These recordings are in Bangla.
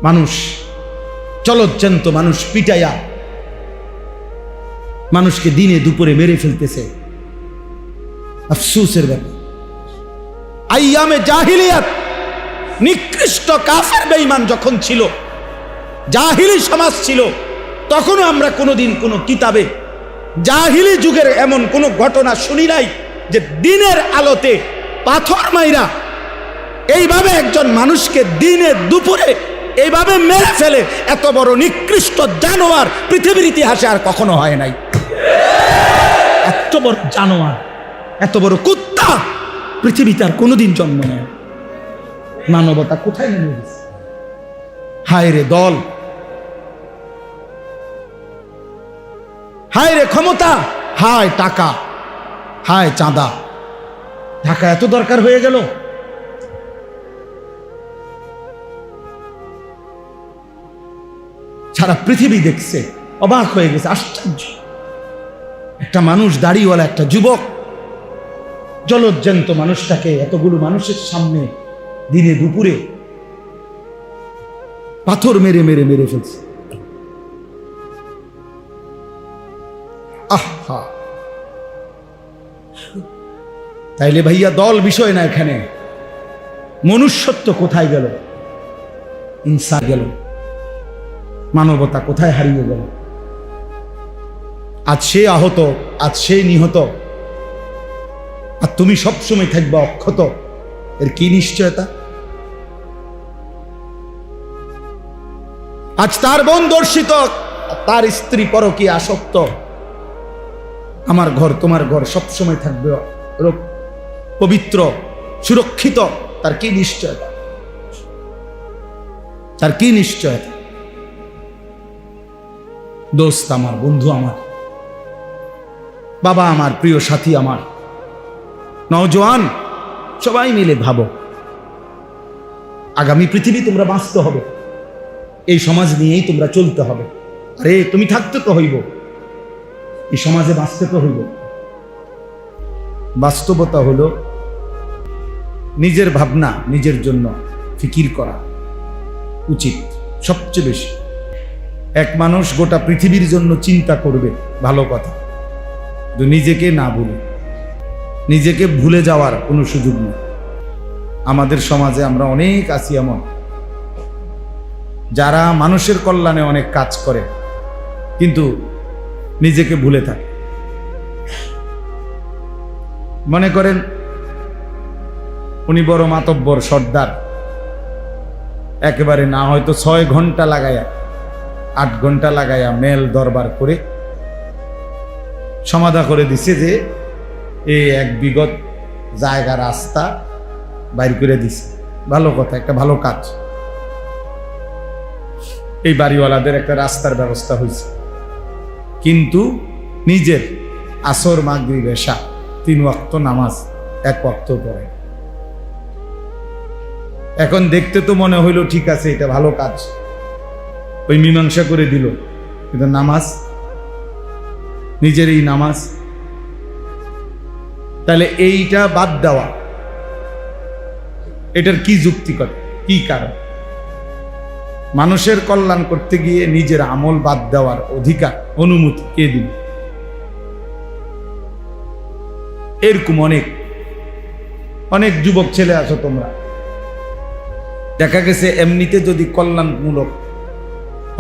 মানুষ চলজ্জান্ত মানুষ পিটাইয়া মানুষকে দিনে দুপুরে মেরে ফেলতেছে। আফসোসের ব্যাপার। আইয়ামে জাহিলিয়াত নিকৃষ্ট কাফের বেঈমান যখন ছিল, জাহিলি সমাজ ছিল, তখনও আমরা কোনোদিন কোনো কিতাবে জাহিলি যুগের এমন কোনো ঘটনা শুনি নাই যে দিনের আলোতে পাথর মাইরা এইভাবে একজন মানুষকে দিনে দুপুরে এইভাবে মেরে ফেলে। এত বড় নিকৃষ্ট জানোয়ার পৃথিবীর ইতিহাসে আর কখনো হয় নাই। এত বড় জানোয়ার, এত বড় কুত্তা পৃথিবীতে আর কোনোদিন জন্ম নেয়। মানবতা কোথায় নেমে গেছে? হায় রে দল, হায় রে ক্ষমতা, হায় টাকা, হায় চাঁদা। টাকা এত দরকার হয়ে গেল। সারা পৃথিবী দেখছে, অবাক হয়ে গেছে, আশ্চর্য। একটা মানুষ, দাড়িওয়ালা একটা যুবক, জলজ্জান্ত মানুষটাকে এতগুলো মানুষের সামনে দিনে দুপুরে পাথর মেরে মেরে মেরে ফেলছে। আহা, তাইলে ভাইয়া দল বিষয় না, এখানে মনুষ্যত্ব কোথায় গেল? ইনসান গেল, মানবতা কোথায় হারিয়ে গেল? আজ সে আহত, আজ সে নিহত, আর তুমি সবসময় থাকবে অক্ষত। এর কি নিশ্চয়তা? আজ তার বোন দর্শিত, তার স্ত্রী পরকীয়া আসক্ত, আমার ঘর তোমার ঘর সবসময় থাকবে পবিত্র, সুরক্ষিত। তার কি নিশ্চয়তা? তার কি নিশ্চয়তা? দোস্ত আমার, বন্ধু আমার, বাবা আমার, প্রিয় সাথী আমার, নওজোয়ান, সবাই মিলে ভাবো, আগামী পৃথিবী তোমরা বাঁচতে হবে, এই সমাজ নিয়েই তোমরা চলতে হবে। আরে তুমি থাকতে তো হইব, এই সমাজে বাঁচতে তো হইব। বাস্তবতা হলো নিজের ভাবনা, নিজের জন্য ফিকির করা উচিত সবচেয়ে বেশি। এক মানুষ গোটা পৃথিবীর জন্য চিন্তা করবে, ভালো কথা, কিন্তু নিজেকে না ভুলে, নিজেকে ভুলে যাওয়ার কোনো সুযোগ নেই। আমাদের সমাজে আমরা অনেক আছি এমন যারা মানুষের কল্যাণে অনেক কাজ করে, কিন্তু নিজেকে ভুলে থাকে। মনে করেন উনি বড় মাতব্বর, সর্দার, একেবারে না হয়তো 6 ঘন্টা লাগায়া 8 ঘন্টা লাগায়া মেল দরবার করে সমাধা করে দিছে যে এই এক বিগত জায়গা রাস্তা বাইর করে দিছে। ভালো কথা, একটা ভালো কাজ। এই বাড়িওয়ালাদের একটা রাস্তার ব্যবস্থা হয়েছে, কিন্তু নিজের আসর, মাগরিব, এশা 3 ওয়াক্ত নামাজ 1 ওয়াক্ত পড়ে। এখন দেখতে তো মনে হইল ঠিক আছে, এটা ভালো কাজ, ওই মীমাংসা করে দিল, কিন্তু নামাজ, নিজের এই নামাজ, তাহলে এইটা বাদ দেওয়া, এটার কি যুক্তিকতা, কি কারণ? মানুষের কল্যাণ করতে গিয়ে নিজের আমল বাদ দেওয়ার অধিকার, অনুমতি কে দিল? এরকম অনেক অনেক যুবক ছেলে আছো তোমরা, দেখা গেছে এমনিতে যদি কল্যাণমূলক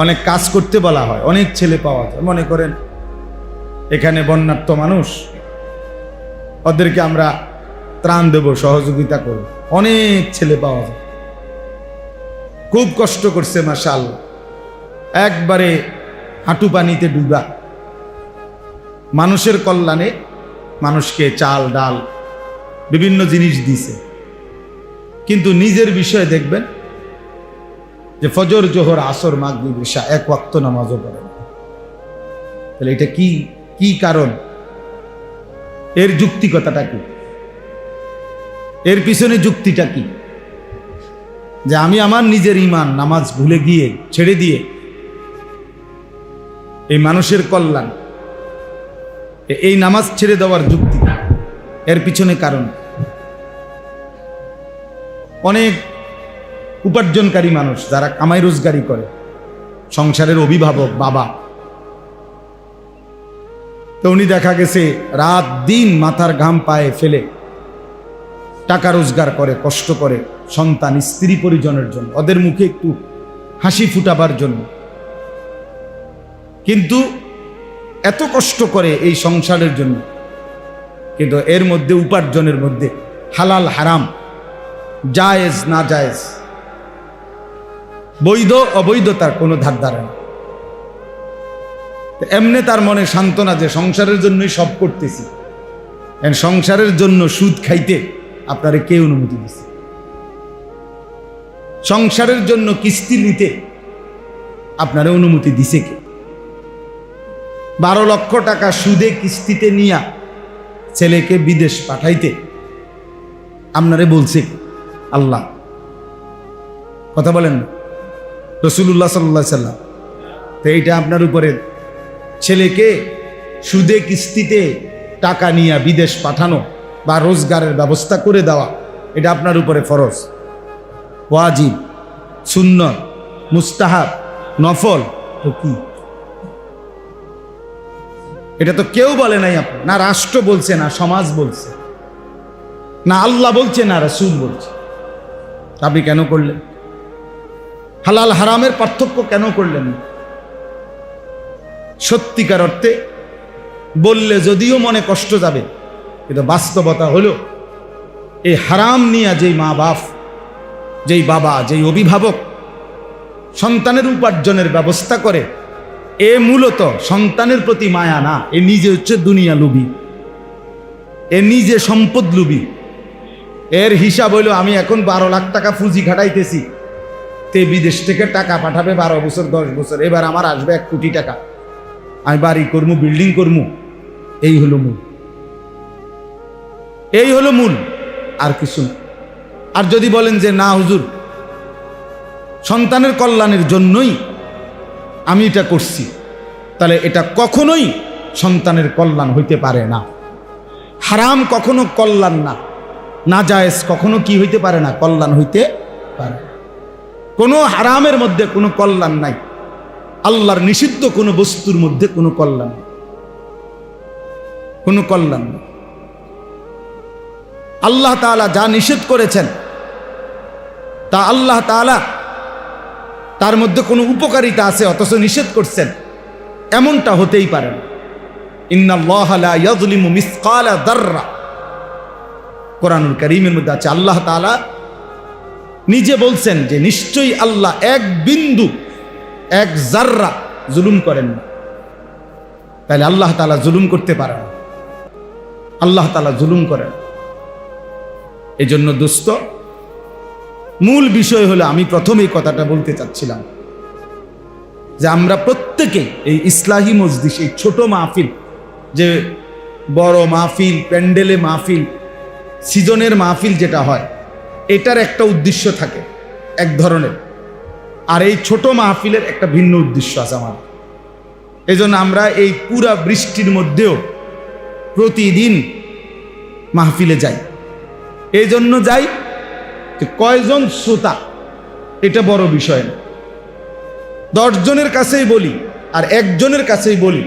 অনেক কাজ করতে বলা হয়, অনেক ছেলে পাওয়া যায়। মনে করেন এখানে বন্যার্ত মানুষ, ওদেরকে আমরা ত্রাণ দেব, সহযোগিতা করব, অনেক ছেলে পাওয়া যায়। খুব কষ্ট করছে মাশাআল্লাহ, একবারে হাঁটু পানিতে ডুবা, মানুষের কল্যাণে মানুষকে চাল ডাল বিভিন্ন জিনিস দিছে, কিন্তু নিজের বিষয়ে দেখবেন যে ফজর, জোহর, আসর, মাগরিব, ইশা 1 ওয়াক্ত নামাজও পড়ে। তাহলে এটা কি কি কারণ? এর যুক্তিকতাটা কি? এর পিছনে যুক্তিটা কি? যে আমি আমার নিজের ঈমান, নামাজ ভুলে গিয়ে, ছেড়ে দিয়ে এই মানুষের কল্যাণ, এই নামাজ ছেড়ে দেওয়ার যুক্তি, এর পিছনে কারণ অনেক উপার্জনকারী মানুষ, যারা কামাই রোজগারি করে, সংসারের অভিভাবক বাবা, তো উনি দেখা গেছে রাত দিন মাথার ঘাম পায়ে ফেলে টাকা রোজগার করে, কষ্ট করে সন্তান স্ত্রী পরিজনের জন্য, ওদের মুখে একটু হাসি ফুটাবার জন্য। কিন্তু এত কষ্ট করে এই সংসারের জন্য, কিন্তু এর মধ্যে উপার্জনের মধ্যে হালাল হারাম, জায়েজ না জায়েজ, বৈধ অবৈধতার কোনো ধার ধারে না। এমনি তার মনে সান্ত্বনা যে সংসারের জন্যই সব করতেছি। সংসারের জন্য সুদ খাইতে আপনারে কে অনুমতি দিছে? সংসারের জন্য কিস্তি নিতে আপনারে অনুমতি দিছে কে? 12 লক্ষ টাকা সুদে কিস্তিতে নিয়া ছেলেকে বিদেশ পাঠাইতে আপনারে বলছে আল্লাহ? কথা বলেন না, রাসূলুল্লাহ সাল্লাল্লাহু আলাইহি সাল্লাম। তো এইটা আপনার উপরে, ছেলেকে সুদে কিস্তিতে টাকা নিয়ে বিদেশ পাঠানো বা রোজগারের ব্যবস্থা করে দেওয়া, এটা আপনার উপরে ফরজ, ওয়াজিব, সুন্নত, মুস্তাহাব, নফল। তো কি এটা তো কেউ বলে নাই আপনি, না রাষ্ট্র বলছে, না সমাজ বলছে, না আল্লাহ বলছে, না রাসূল বলছে। আপনি কেন করলেন? হালাল হারামের পার্থক্য কেন করলেন? সত্যিকার অর্থে বললে যদিও মনে কষ্ট যাবে, কিন্তু বাস্তবতা হলো এই হারাম নিয়ে যেই মা বাপ, যেই বাবা, যেই অভিভাবক সন্তানের উপার্জনের ব্যবস্থা করে, এ মূলত সন্তানের প্রতি মায়া না, এ নিজে হচ্ছে দুনিয়া লুবি, এ নিজে সম্পদ লুবি। এর হিসাব হইল আমি এখন 12 লাখ টাকা পুঁজি খাটাইতেছি, তে বিদেশ থেকে টাকা পাঠাবে 12 বছর 10 বছর, এবার আমার আসবে 1 কোটি টাকা, আমি বাড়ি করবো, বিল্ডিং করবো। এই হলো মূল, এই হলো মূল, আর কিছু না। আর যদি বলেন যে না হুজুর, সন্তানের কল্যাণের জন্যই আমি এটা করছি, তাহলে এটা কখনোই সন্তানের কল্যাণ হইতে পারে না। হারাম কখনো কল্যাণ না, নাজায়েজ কখনো কি হইতে পারে না, কল্যাণ হইতে পারে। কোনো হারামের মধ্যে কোনো কল্যাণ নাই, আল্লাহর নিষিদ্ধ কোনো বস্তুর মধ্যে কোনো কল্যাণ, কোনো কল্যাণ নেই। আল্লাহ তাআলা যা নিষেধ করেছেন তা আল্লাহ তাআলা তার মধ্যে কোনো উপকারিতা আছে অথচ নিষেধ করছেন, এমনটা হতেই পারে না। ইন্নাল্লাহা লা ইয়াযলিমু মিসকালা যাররা, কোরআনুল কারীমের মধ্যে আছে। আল্লাহ তাআলা নিজে বলছেন যে নিশ্চয়ই আল্লাহ এক বিন্দু, এক জাররা জুলুম করেন না। তাহলে আল্লাহ তাআলা জুলুম করতে পারে না, আল্লাহ তাআলা জুলুম করেন। এই জন্য দোস্ত, মূল বিষয় হলো, আমি প্রথমেই কথাটা বলতে চাচ্ছিলাম যে আমরা প্রত্যেকে এই ইসলাহি মজলিস, এই ছোট মাহফিল, যে বড় মাহফিল, প্যান্ডেলে মাহফিল, সিজনের মাহফিল যেটা হয়, এটার একটা উদ্দেশ্য থাকে এক ধরনের, আর এই ছোট মাহফিলের একটা ভিন্ন উদ্দেশ্য আছে আমাদের। এই জন্য আমরা এই পুরা বৃষ্টির মধ্যেও প্রতিদিন মাহফিলে যাই। এই জন্য যাই যে কয়জন শ্রোতা এটা বড় বিষয় না, 10 জনের কাছেই বলি আর 1 জনের কাছেই বলি,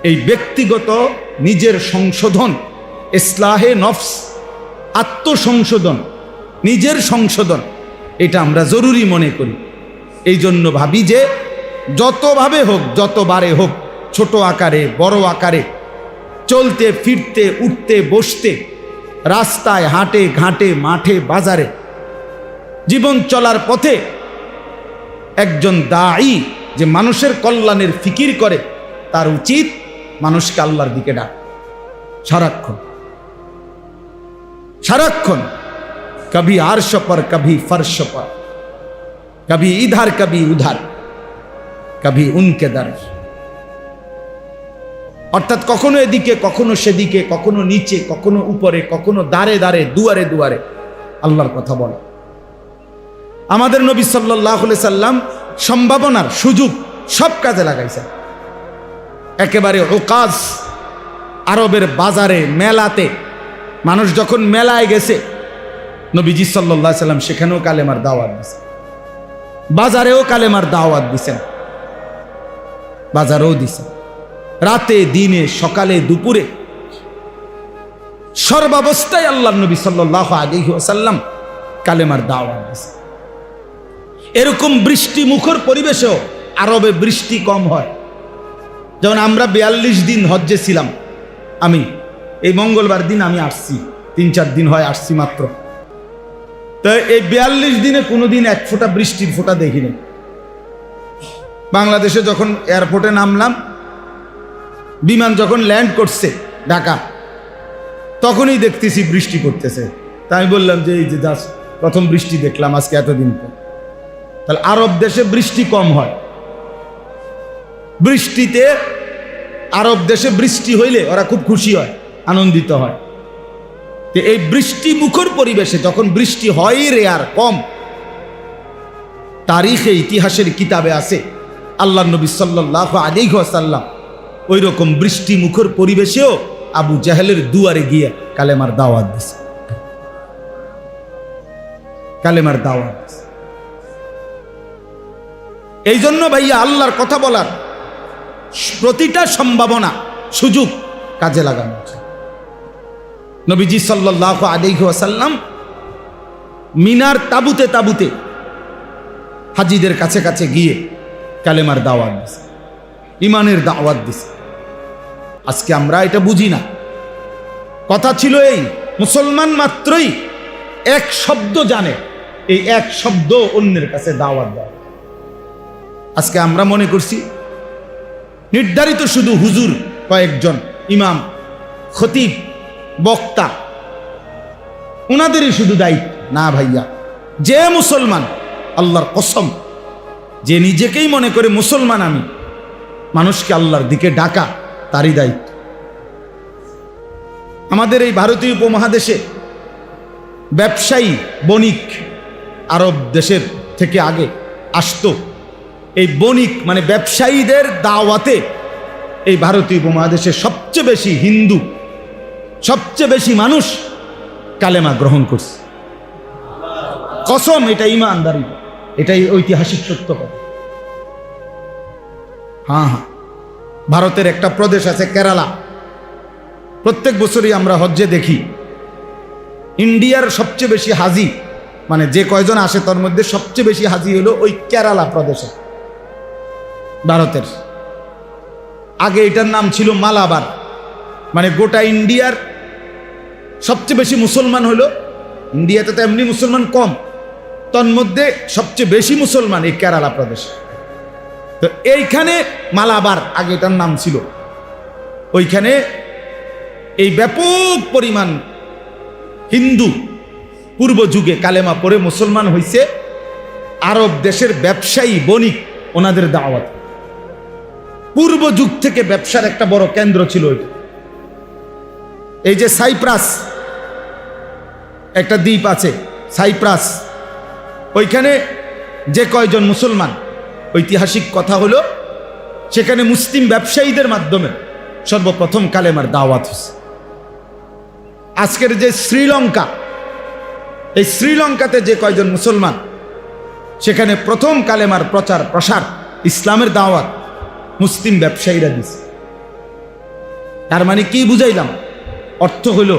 এই ব্যক্তিগত নিজের সংশোধন, ইসলাহে নফস, আত্মসংশোধন, নিজের সংশোধন, এটা আমরা জরুরি মনে করি। এই জন্য ভাবি যে যতভাবে হোক, যতবারে হোক, ছোট আকারে বড় আকারে, চলতে ফিরতে, উঠতে বসতে, রাস্তায় হাটে ঘাটে, মাঠে বাজারে, জীবন চলার পথে একজন দাঈ যে মানুষের কল্যাণের ফিকির করে, তার উচিত মানুষকে আল্লাহর দিকে ডাক, সারাক্ষণ সারাক্ষণ। কবি আরশ পর, কবি ফরশ পর, কবি ইধার কবি উধার, কবি উনকে দর। অর্থাৎ কখনো এদিকে, কখনো সেদিকে, কখনো নিচে, কখনো উপরে, কখনো দাঁড়ে দাঁড়ে, দুয়ারে দুয়ারে আল্লাহর কথা বলে। আমাদের নবী সাল্লাল্লাহু আলাইহি সাল্লাম সম্ভাবনার সুযোগ সব কাজে লাগাইছেন। একেবারে উকাজ, আরবের বাজারে, মেলাতে, মানুষ যখন মেলায় গেছে, নবীজি সাল্লাল্লাহু আলাইহি সাল্লাম সেখানেও কালেমার দাওয়াত দিয়েছেন, বাজারেও কালেমার দাওয়াত দিয়েছেন, বাজারেও দিয়েছেন, রাতে দিনে সকালে দুপুরে সর্বাবস্থায় আল্লাহর নবী সাল্লাল্লাহু আলাইহি ওয়াসাল্লাম কালেমার দাওয়াত দিয়েছেন। এরকম বৃষ্টি মুখর পরিবেশেও আরবে বৃষ্টি কম হয়। যেমন আমরা 42 দিন হজ্জে ছিলাম, আমি এই মঙ্গলবার দিন আমি আসছি, 3-4 দিন হয় আসছি মাত্র। তো এই 42 দিনে কোনোদিন এক ফোঁটা বৃষ্টির ফোঁটা দেখিনি। বাংলাদেশে যখন এয়ারপোর্টে নামলাম, বিমান যখন ল্যান্ড করছে ঢাকা, তখনই দেখতেছি বৃষ্টি পড়তেছে। তাই আমি বললাম যে এই যে জাস্ট প্রথম বৃষ্টি দেখলাম আজকে এতদিন পর। তাহলে আরব দেশে বৃষ্টি কম হয়। বৃষ্টিতে আরব দেশে বৃষ্টি হইলে ওরা খুব খুশি হয়, আনন্দিত হয়। তো এই বৃষ্টি মুখর পরিবেশে যখন বৃষ্টি হয় রেয়ার কম, তারিখে ইতিহাসের কিতাবে আছে আল্লাহর নবী সাল্লাল্লাহু আলাইহি ওয়াসাল্লাম ওই রকম বৃষ্টি মুখর পরিবেশেও আবু জাহেলের দুয়ারে গিয়ে কালেমার দাওয়াত দিয়েছে, কালেমার দাওয়াত। এই জন্য ভাইয়া আল্লাহর কথা বলার প্রতিটা সম্ভাবনা সুযোগ কাজে লাগানো উচিত। নবীজি সাল্লাল্লাহু আলাইহি ওয়াসাল্লাম মিনার তাবুতে তাবুতে হাজীদের কাছে কাছে গিয়ে কালেমার দাওয়াত দিছে, ইমানের দাওয়াত দিছে। আজকে আমরা এটা বুঝি না। কথা ছিল এই, মুসলমান মাত্রই এক শব্দ জানে, এই এক শব্দ অন্যের কাছে দাওয়াত দেয়। আজকে আমরা মনে করছি নির্ধারিত শুধু হুজুর কয়েকজন, ইমাম, খতিব, বক্তা, ওনাদেরই শুধু দায়িত্ব। না ভাইয়া, যে মুসলমান, আল্লাহর কসম, যে নিজেকেই মনে করে মুসলমান আমি, মানুষকে আল্লাহর দিকে ডাকা তারই দায়িত্ব। আমাদের এই ভারতীয় উপমহাদেশে ব্যবসায়ী বণিক আরব দেশের থেকে আগে আসতো। এই বণিক মানে ব্যবসায়ীদের দাওয়াতে এই ভারতীয় উপমহাদেশে সবচেয়ে বেশি হিন্দু, সবচেয়ে বেশি মানুষ কালেমা গ্রহণ করছে। কসম, এটা ইমানদারি, এটাই ঐতিহাসিক সত্য কথা। হ্যাঁ হ্যাঁ, ভারতের একটা প্রদেশ আছে কেরালা, প্রত্যেক বছরই আমরা হজ্জে দেখি ইন্ডিয়ার সবচেয়ে বেশি হাজি, মানে যে কয়জন আসে তার মধ্যে সবচেয়ে বেশি হাজি হলো ওই কেরালা প্রদেশে, ভারতের। আগে এটার নাম ছিল মালাবার, মানে গোটা ইন্ডিয়ার সবচেয়ে বেশি মুসলমান হলো, ইন্ডিয়াতে তো এমনি মুসলমান কম, তন্মধ্যে সবচেয়ে বেশি মুসলমান এই কেরালা প্রদেশে। তো এইখানে মালাবার আগে এটার নাম ছিল, ওইখানে এই ব্যাপক পরিমাণ হিন্দু পূর্ব যুগে কালেমা পড়ে মুসলমান হইছে। আরব দেশের ব্যবসায়ী বণিক ওনাদের দাওয়াত, পূর্ব যুগ থেকে ব্যবসার একটা বড় কেন্দ্র ছিল ওইটা। এই যে সাইপ্রাস একটা দ্বীপ আছে, সাইপ্রাস, ওইখানে যে কয়জন মুসলমান, ঐতিহাসিক কথা হলো সেখানে মুসলিম ব্যবসায়ীদের মাধ্যমে সর্বপ্রথম কালেমার দাওয়াত হয়েছে। আজকের যে শ্রীলঙ্কা, এই শ্রীলঙ্কাতে যে কয়জন মুসলমান, সেখানে প্রথম কালেমার প্রচার প্রসার, ইসলামের দাওয়াত মুসলিম ব্যবসায়ীরা দিছে। তার মানে কি বুঝাইলাম? অর্থ হইল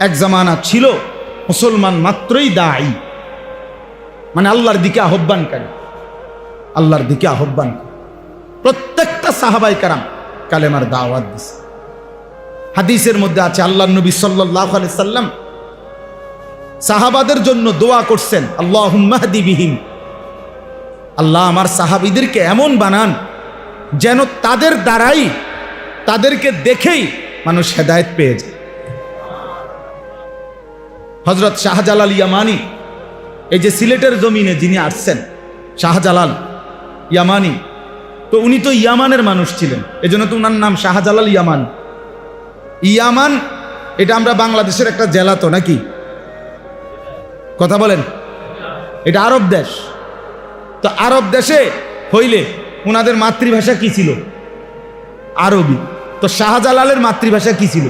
এক জামানা ছিল মুসলমান মাত্রই দায়ী, মানে আল্লাহর দিকে আহ্বানকারী, আল্লাহর দিকে আহ্বান। প্রত্যেকটা সাহাবায়ে কেরাম কালেমার দাওয়াত দিছে। হাদিসের মধ্যে আছে আল্লাহর নবী সাল্লাল্লাহু আলাইহি সাল্লাম সাহাবাদের জন্য দোয়া করছেন, আল্লাহুম্মা হদি বিহিম, আল্লাহ আমার সাহাবীদেরকে এমন বানান যেন তাদের দ্বারাই, তাদেরকে দেখেই মানুষ হেদায়েত পেয়ে যায়। হযরত শাহজালাল ইয়ামানি, এই যে সিলেটের জমিনে যিনি আসছেন, শাহজালাল ইয়ামানি, তো উনি তো ইয়ামানের মানুষ ছিলেন, এজন্য তো উনার নাম শাহজালাল ইয়ামান। ইয়ামান এটা আমরা বাংলাদেশের একটা জেলা তো নাকি? কথা বলেন, এটা আরব দেশ। তো আরব দেশে হইলে ওনাদের মাতৃভাষা কি ছিল? আরবি। তো শাহজালালের মাতৃভাষা কি ছিল?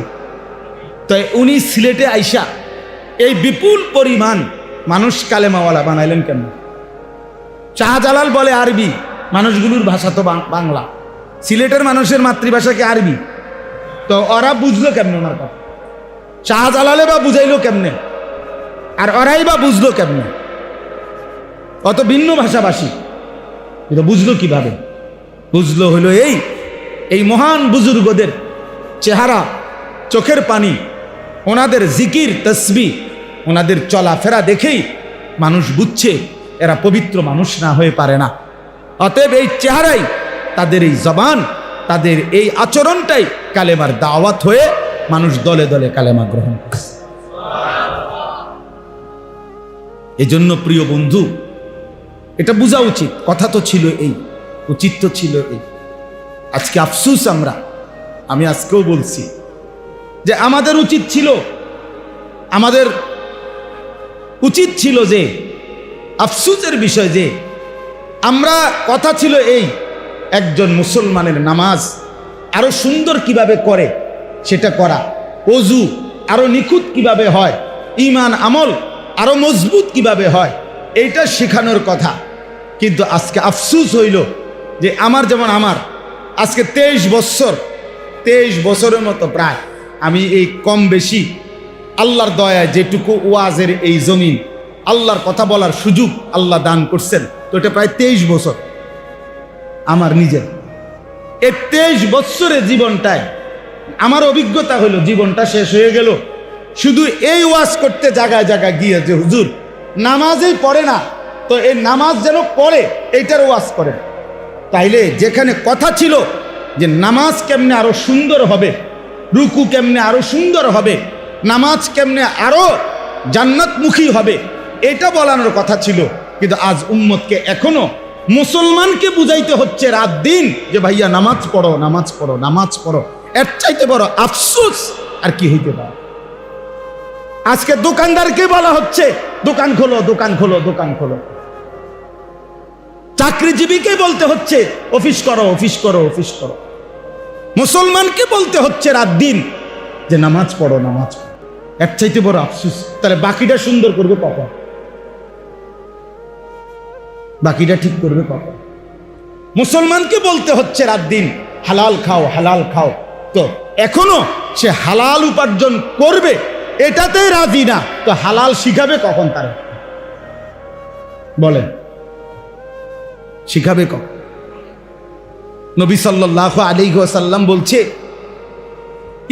তো উনি সিলেটে আইসা এই বিপুল পরিমাণ মানুষ কালেমাওয়ালা বানাইলেন কেন? শাহজালাল বলে আরবি, মানুষগুলোর ভাষা তো বাংলা, সিলেটের মানুষের মাতৃভাষা কি আরবি, তো ওরা বুঝলো কেমনে ওনার কথা? শাহজালালে বা বুঝাইলো কেমনে, আর ওরাই বা বুঝলো কেমনে? অত ভিন্ন ভাষাভাষী, কিন্তু বুঝলো কিভাবে? বুঝলো হলো এই মহান বুজুর্গদের চেহারা, চোখের পানি, ওনাদের জিকির তসবিহ, ওনাদের চলাফেরা দেখেই মানুষ বুঝছে এরা পবিত্র মানুষ না হয়ে পারে না। অতএব এই চেহারাই, তাদের এই জবান, তাদের এই আচরণটাই কালেমার দাওয়াত হয়ে মানুষ দলে দলে কালেমা গ্রহণ করছে। এজন্য প্রিয় বন্ধু, এটা বোঝা উচিত। কথা তো ছিল এই, উচিত তো ছিল এই। আজকে আফসুস, আমি আজকেও বলছি যে আমাদের উচিত ছিল যে আফসুসের বিষয় যে আমরা, কথা ছিল এই, একজন মুসলমানের নামাজ আরো সুন্দর কিভাবে করে সেটা করা, ওযু আরো নিখুঁত কিভাবে হয়, ঈমান আমল আরো মজবুত কিভাবে হয়, এইটা শেখানোর কথা। কিন্তু আজকে আফসুস হইল যে আমার আজকে 23 বছরের মতো প্রায় আমি এই কম বেশি আল্লাহর দয়ায় যেটুকু ওয়াজের এই জমিন, আল্লাহর কথা বলার সুযোগ আল্লাহ দান করছেন, তো এটা প্রায় 23 বছর আমার নিজের। এই 23 বছরের জীবনটায় আমার অভিজ্ঞতা হলো জীবনটা শেষ হয়ে গেল শুধু এই ওয়াজ করতে জায়গায় জায়গায় গিয়ে, যে হুজুর নামাজেই পড়ে না, তো এই নামাজ যেন পড়ে এইটার ওয়াজ করে। তাইলে যেখানে কথা ছিল যে নামাজ কেমনে আরো সুন্দর হবে, রুকু কেমনে আরো সুন্দর হবে, নামাজ কেমনে আরো জান্নাতমুখী হবে, এটা বলানোর কথা ছিল। কিন্তু আজ উম্মতকে এখনো মুসলমানকে বুঝাইতে হচ্ছে রাত দিন যে ভাইয়া নামাজ পড়ো, নামাজ পড়ো, নামাজ পড়ো। এর চাইতে বড় আফসোস আর কি হইতে পারে? আজকে দোকানদারকে বলা হচ্ছে দোকান খোলো, দোকান খোলো, দোকান খোলো। চাকরিজীবীকে বলতে হচ্ছে অফিস করো, অফিস করো, অফিস করো। মুসলমানকে বলতে হচ্ছে রাত দিন যে নামাজ পড়ো, নামাজ পড়ো। এর চাইতে বড় আফসোস। তাহলে বাকিটা সুন্দর করবে কখন? বাকিটা ঠিক করবে কখন? মুসলমানকে বলতে হচ্ছে রাত দিন হালাল খাও, হালাল খাও, তো এখনো সে হালাল উপার্জন করবে এটাতেই রাজি না, তো হালাল শিখাবে কখন? তারা বলেন, শিখাবে কখন? নবী সাল্লাল্লাহু আলাইহি ওয়াসাল্লাম বলছে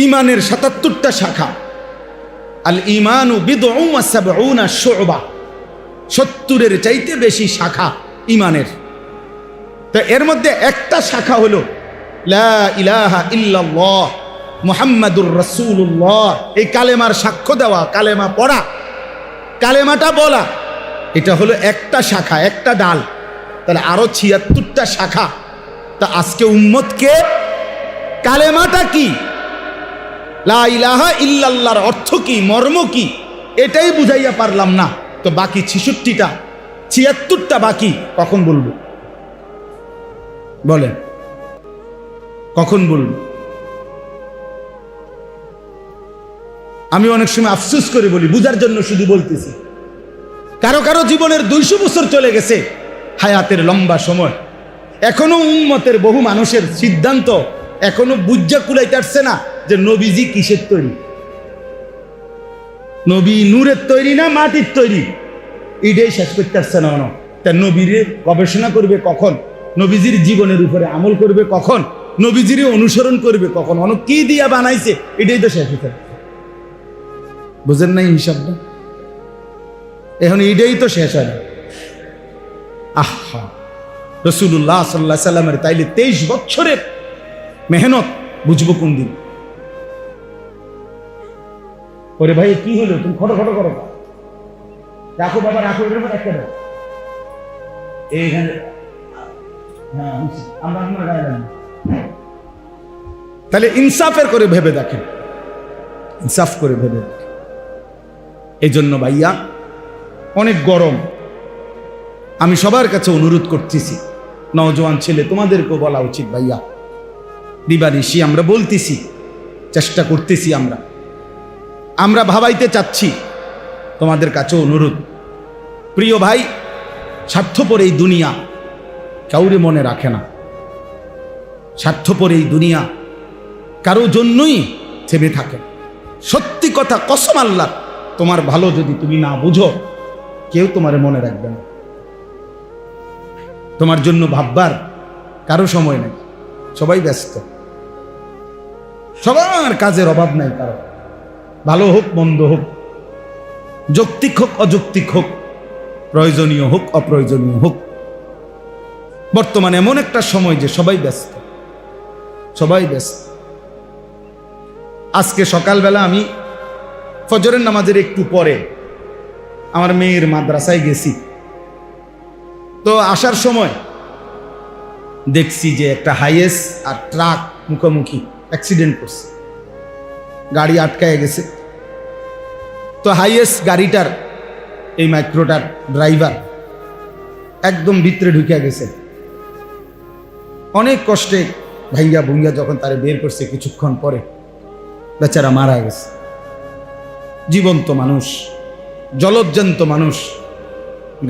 ঈমানের ৭৭টা শাখা। আল ঈমানু বিদউন ওয়া সাবউনা শু'বা, ৭০-এর চাইতে বেশি শাখা ঈমানের। তো এর মধ্যে একটা শাখা হলো লা ইলাহা ইল্লাল্লাহ মুহাম্মাদুর রাসূলুল্লাহ। এই কালেমার সাক্ষ্য দেওয়া, কালেমা পড়া, কালেমাটা বলা, এটা হলো একটা শাখা, একটা ডাল। তাহলে আরো ৭৬টা শাখা। তা আজকে উম্মতকে কালেমাটা কি, লা ইলাহা ইল্লাল্লাহর অর্থ কি, মর্ম কি, এটাই বুঝাইয়া পারলাম না, তো বাকি ৭৬টা বাকি কখন বলবো? বলেন, কখন বলবো? আমি অনেক সময় আফসোস করে বলি, বুঝার জন্য শুধু বলতেছি। কারো কারো জীবনের 200 বছর চলে গেছে, হায়াতের লম্বা সময়, এখনো উম্মতের বহু মানুষের সিদ্ধান্ত এখনো বুঝা কুলাইতে পারছে না যে নবীজি কিসের তৈরি, নবী নূরের তৈরি না মাটির তৈরি, এটাই শেষ করতে পারছে না। তা নবীর গবেষণা করবে কখন? নবীজির জীবনের উপরে আমল করবে কখন? নবীজির অনুসরণ করবে কখন? কি দিয়া বানাইছে এটাই তো শেষ হতে। বুঝেন নাই হিসাবটা? এখন এটাই তো শেষ হয় না। আহা, রাসূলুল্লাহ সাল্লাল্লাহু আলাইহি সাল্লামের তাইলে 23 বছরের মেহনত বুঝবো কোন দিন? ওরে ভাই কি হলো, তুমি খটো খটো করো, রাখো বাবা, রাখো, এর উপর একটা দাও এইখানে। হ্যাঁ, আমরা তাহলে ইনসাফের করে ভেবে দেখেন, ইনসাফ করে ভেবে দেখেন। এই জন্য ভাইয়া অনেক গরম, আমি সবার কাছে অনুরোধ করতেছি, নওজোয়ান ছেলে তোমাদেরকেও বলা উচিত ভাইয়া, দিবানিশি আমরা বলতেছি, চেষ্টা করতেছি, আমরা ভাবাইতে চাচ্ছি তোমাদের কাছে অনুরোধ, প্রিয় ভাই, স্বার্থপর এই দুনিয়া কাউরে মনে রাখে না। স্বার্থপর এই দুনিয়া কারো জন্যই থেমে থাকে। সত্যি কথা, কসম আল্লাহ, তোমার ভালো যদি তুমি না বুঝো, কেউ তোমার মনে রাখবে না। তোমার জন্য ভাববার কারো সময় নেই, সবাই ব্যস্ত, সবার কাজের অভাব নাই কারো। ভালো হোক মন্দ হোক, যৌক্তিক হোক অযৌক্তিক হোক, প্রয়োজনীয় হোক অপ্রয়োজনীয় হোক, বর্তমানে এমন একটা সময় যে সবাই ব্যস্ত, সবাই ব্যস্ত। আজকে সকালবেলা আমি ফজরের নামাজের একটু পরে আমার মেয়ের মাদ্রাসায় গেছি। তো আসার সময় দেখছি যে একটা হাইয়েস আর ট্রাক মুখোমুখি অ্যাক্সিডেন্ট করছে, গাড়ি আটকায় গেছে। তো হাইয়েস গাড়িটার এই মাইক্রোটার ড্রাইভার একদম ভিতরে ঢুকে গেছে। অনেক কষ্টে ভাইয়া ভুইয়া যখন তারে বের করছে, কিছুক্ষণ পরে বেচারা মারা গেছে। জীবন্ত মানুষ, জলজ্জান্ত মানুষ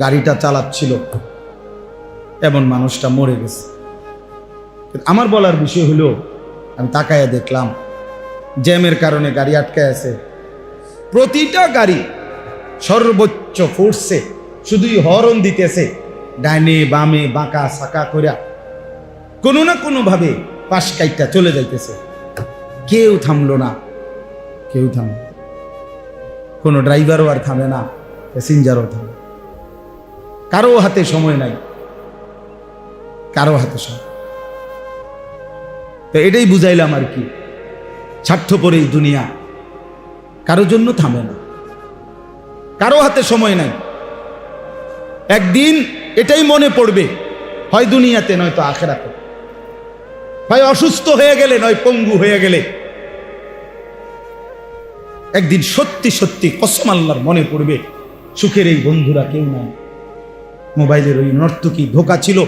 গাড়িটা চালাচ্ছিল, এমন মানুষটা মরে গেছে। আমার বলার বিষয় হলো, আমি তাকায়া দেখলাম জ্যামের কারণে গাড়ি আটকায় আছে। প্রতিটা গাড়ি সর্বোচ্চ ফোর্সে শুধুই হর্ন দিতেছে, ডাইনে বামে বাঁকা সাকা কইরা কোনো না কোনো ভাবে পাশ কাইটা চলে যাইতেছে। কেউ থামলো না, কেউ থামলো, কোনো ড্রাইভারও আর থামে না, প্যাসেঞ্জারও থামে। কারো হাতে সময় নাই, কারো হাতে সময়। তো এটাই বুঝাইলাম আর কি, স্বার্থপর এই দুনিয়া কারো জন্য থামে না, কারো হাতে সময় নাই। একদিন এটাই মনে পড়বে, হয় দুনিয়াতে নয়তো আখিরাতে, হয় অসুস্থ হয়ে গেলে নয় পঙ্গু হয়ে গেলে। একদিন সত্যি সত্যি কসম আল্লাহর মনে পড়বে, সুখের এই বন্ধুরা কেউ নাই। মোবাইলের ওই নর্তকী ধোঁকা ছিল,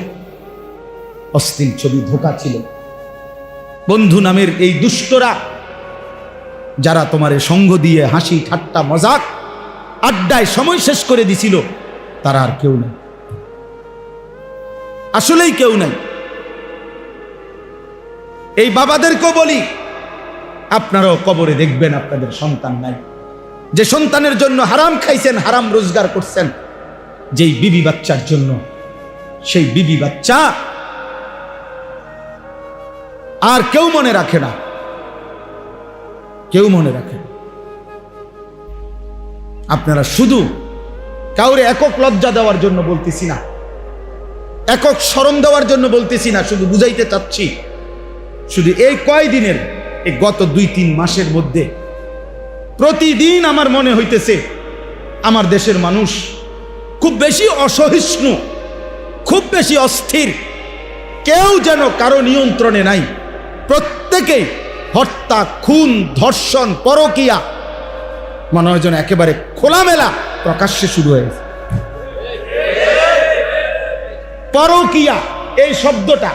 অশ্লীল ছবি ধোঁকা ছিল। বন্ধু নামের এই দুষ্টরা যারা তোমার সঙ্গ দিয়ে হাসি ঠাট্টা মজাক আড্ডায় সময় শেষ করে দিছিল, তারা আর কেউ নাই, আসলেই কেউ নাই। এই বাবাদেরকেও বলি, আপনারাও কবরে দেখবেন আপনাদের সন্তান নাই। যে সন্তানের জন্য হারাম খাইছেন, হারাম রোজগার করছেন, যেই বিবি বাচ্চার জন্য, সেই বিবি বাচ্চা আর কেউ মনে রাখে না, কেউ মনে রাখে না। আপনারা শুধু কাউরে একক লজ্জা দেওয়ার জন্য বলতেছি না, একক শরম দেওয়ার জন্য বলতেছি না, শুধু বুঝাইতে চাচ্ছি, শুধু এই কয়দিনের, এই গত 2-3 মাসের মধ্যে প্রতিদিন আমার মনে হইতেছে আমার দেশের মানুষ খুব বেশি অসহিষ্ণু, খুব বেশি অস্থির। কেউ যেন কারো নিয়ন্ত্রণে নাই, প্রত্যেকেই হত্যা, খুন, ধর্ষণ, পরকীয়া মনে হয় যেন একেবারে খোলামেলা প্রকাশ্যে শুরু হয়েছে। পরকীয়া এই শব্দটা,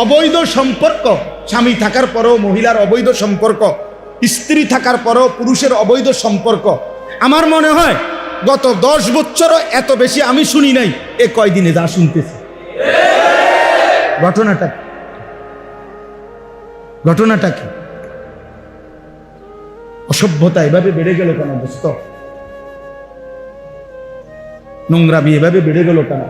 অবৈধ সম্পর্ক, স্বামী থাকার পরেও মহিলার অবৈধ সম্পর্ক, স্ত্রী থাকার পরেও পুরুষের অবৈধ সম্পর্ক, আমার মনে হয় গত 10 বছরও এত বেশি আমি শুনি নাই, এ কয়দিনে যা শুনতেছি। ঘটনাটা কি? অসভ্যতা এভাবে বেড়ে গেল কেন দোস্ত? নোংরামি এভাবে বেড়ে গেল কেন?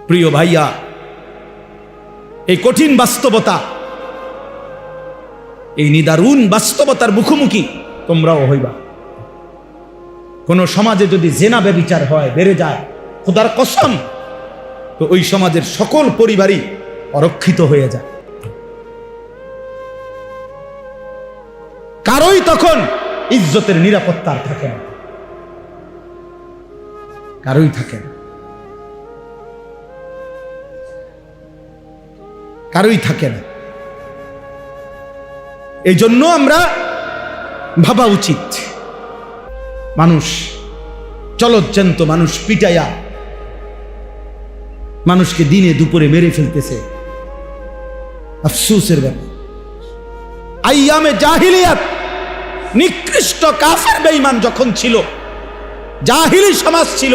প্রিয় ভাইয়া, এই কঠিন বাস্তবতা, এই নিদারুণ বাস্তবতার মুখোমুখি তোমরাও হইবা। কোন সমাজে যদি জেনা ব্যভিচার হয়, বেড়ে যায়, খোদার কসম, তো ওই সমাজের সকল পরিবারই অরক্ষিত হয়ে যায়। কারোই তখন ইজ্জতের নিরাপত্তা থাকে না, কারোই থাকে না, কারোই থাকে না। এই জন্য আমরা ভাবা উচিত, মানুষ চলজ্জান্ত মানুষ পিটাইয়া মানুষকে দিনে দুপুরে মেরে ফেলতেছে, আফসোসের ব্যাপার। আইয়ামে জাহিলিয়াত নিকৃষ্ট কাফের বেঈমান যখন ছিল, জাহিলি সমাজ ছিল,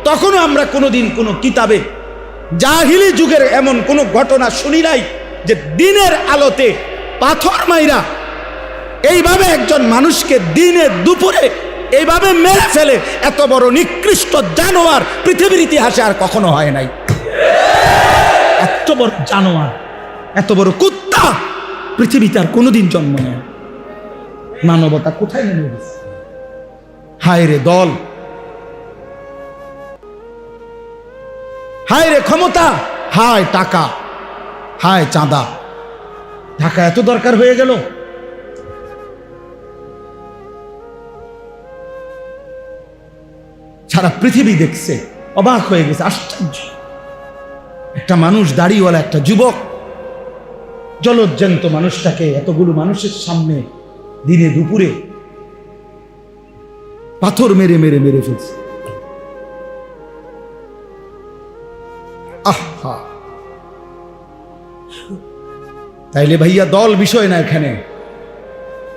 তখনও আমরা কোনোদিন কোনো কিতাবে জাহিলি যুগের এমন কোনো ঘটনা শুনি নাই যে দিনের আলোতে পাথর মাইরা এইভাবে একজন মানুষকে দিনে দুপুরে এইভাবে মেরে ফেলে এত বড় নিকৃষ্ট জানোয়ার পৃথিবীর ইতিহাসে আর কখনো হয় নাই। এত বড় জানোয়ার, এত বড় কুত্তা পৃথিবীতে আর কোনোদিন জন্ম নেয়। মানবতা কোথায় নেমে গেছে? হায় রে দল, হায় রে ক্ষমতা, হায় টাকা, হায় চাঁদা। টাকা এত দরকার হয়ে গেল। সারা পৃথিবী দেখছে, অবাক হয়ে গেছে, আশ্চর্য। একটা মানুষ, দাড়িওয়ালা একটা যুবক, জলজ্জান্ত মানুষটাকে এতগুলো মানুষের সামনে দিনে দুপুরে পাথর মেরে মেরে মেরে ফেলছে। আহা, তাইলে ভাইয়া দল বিষয় না, এখানে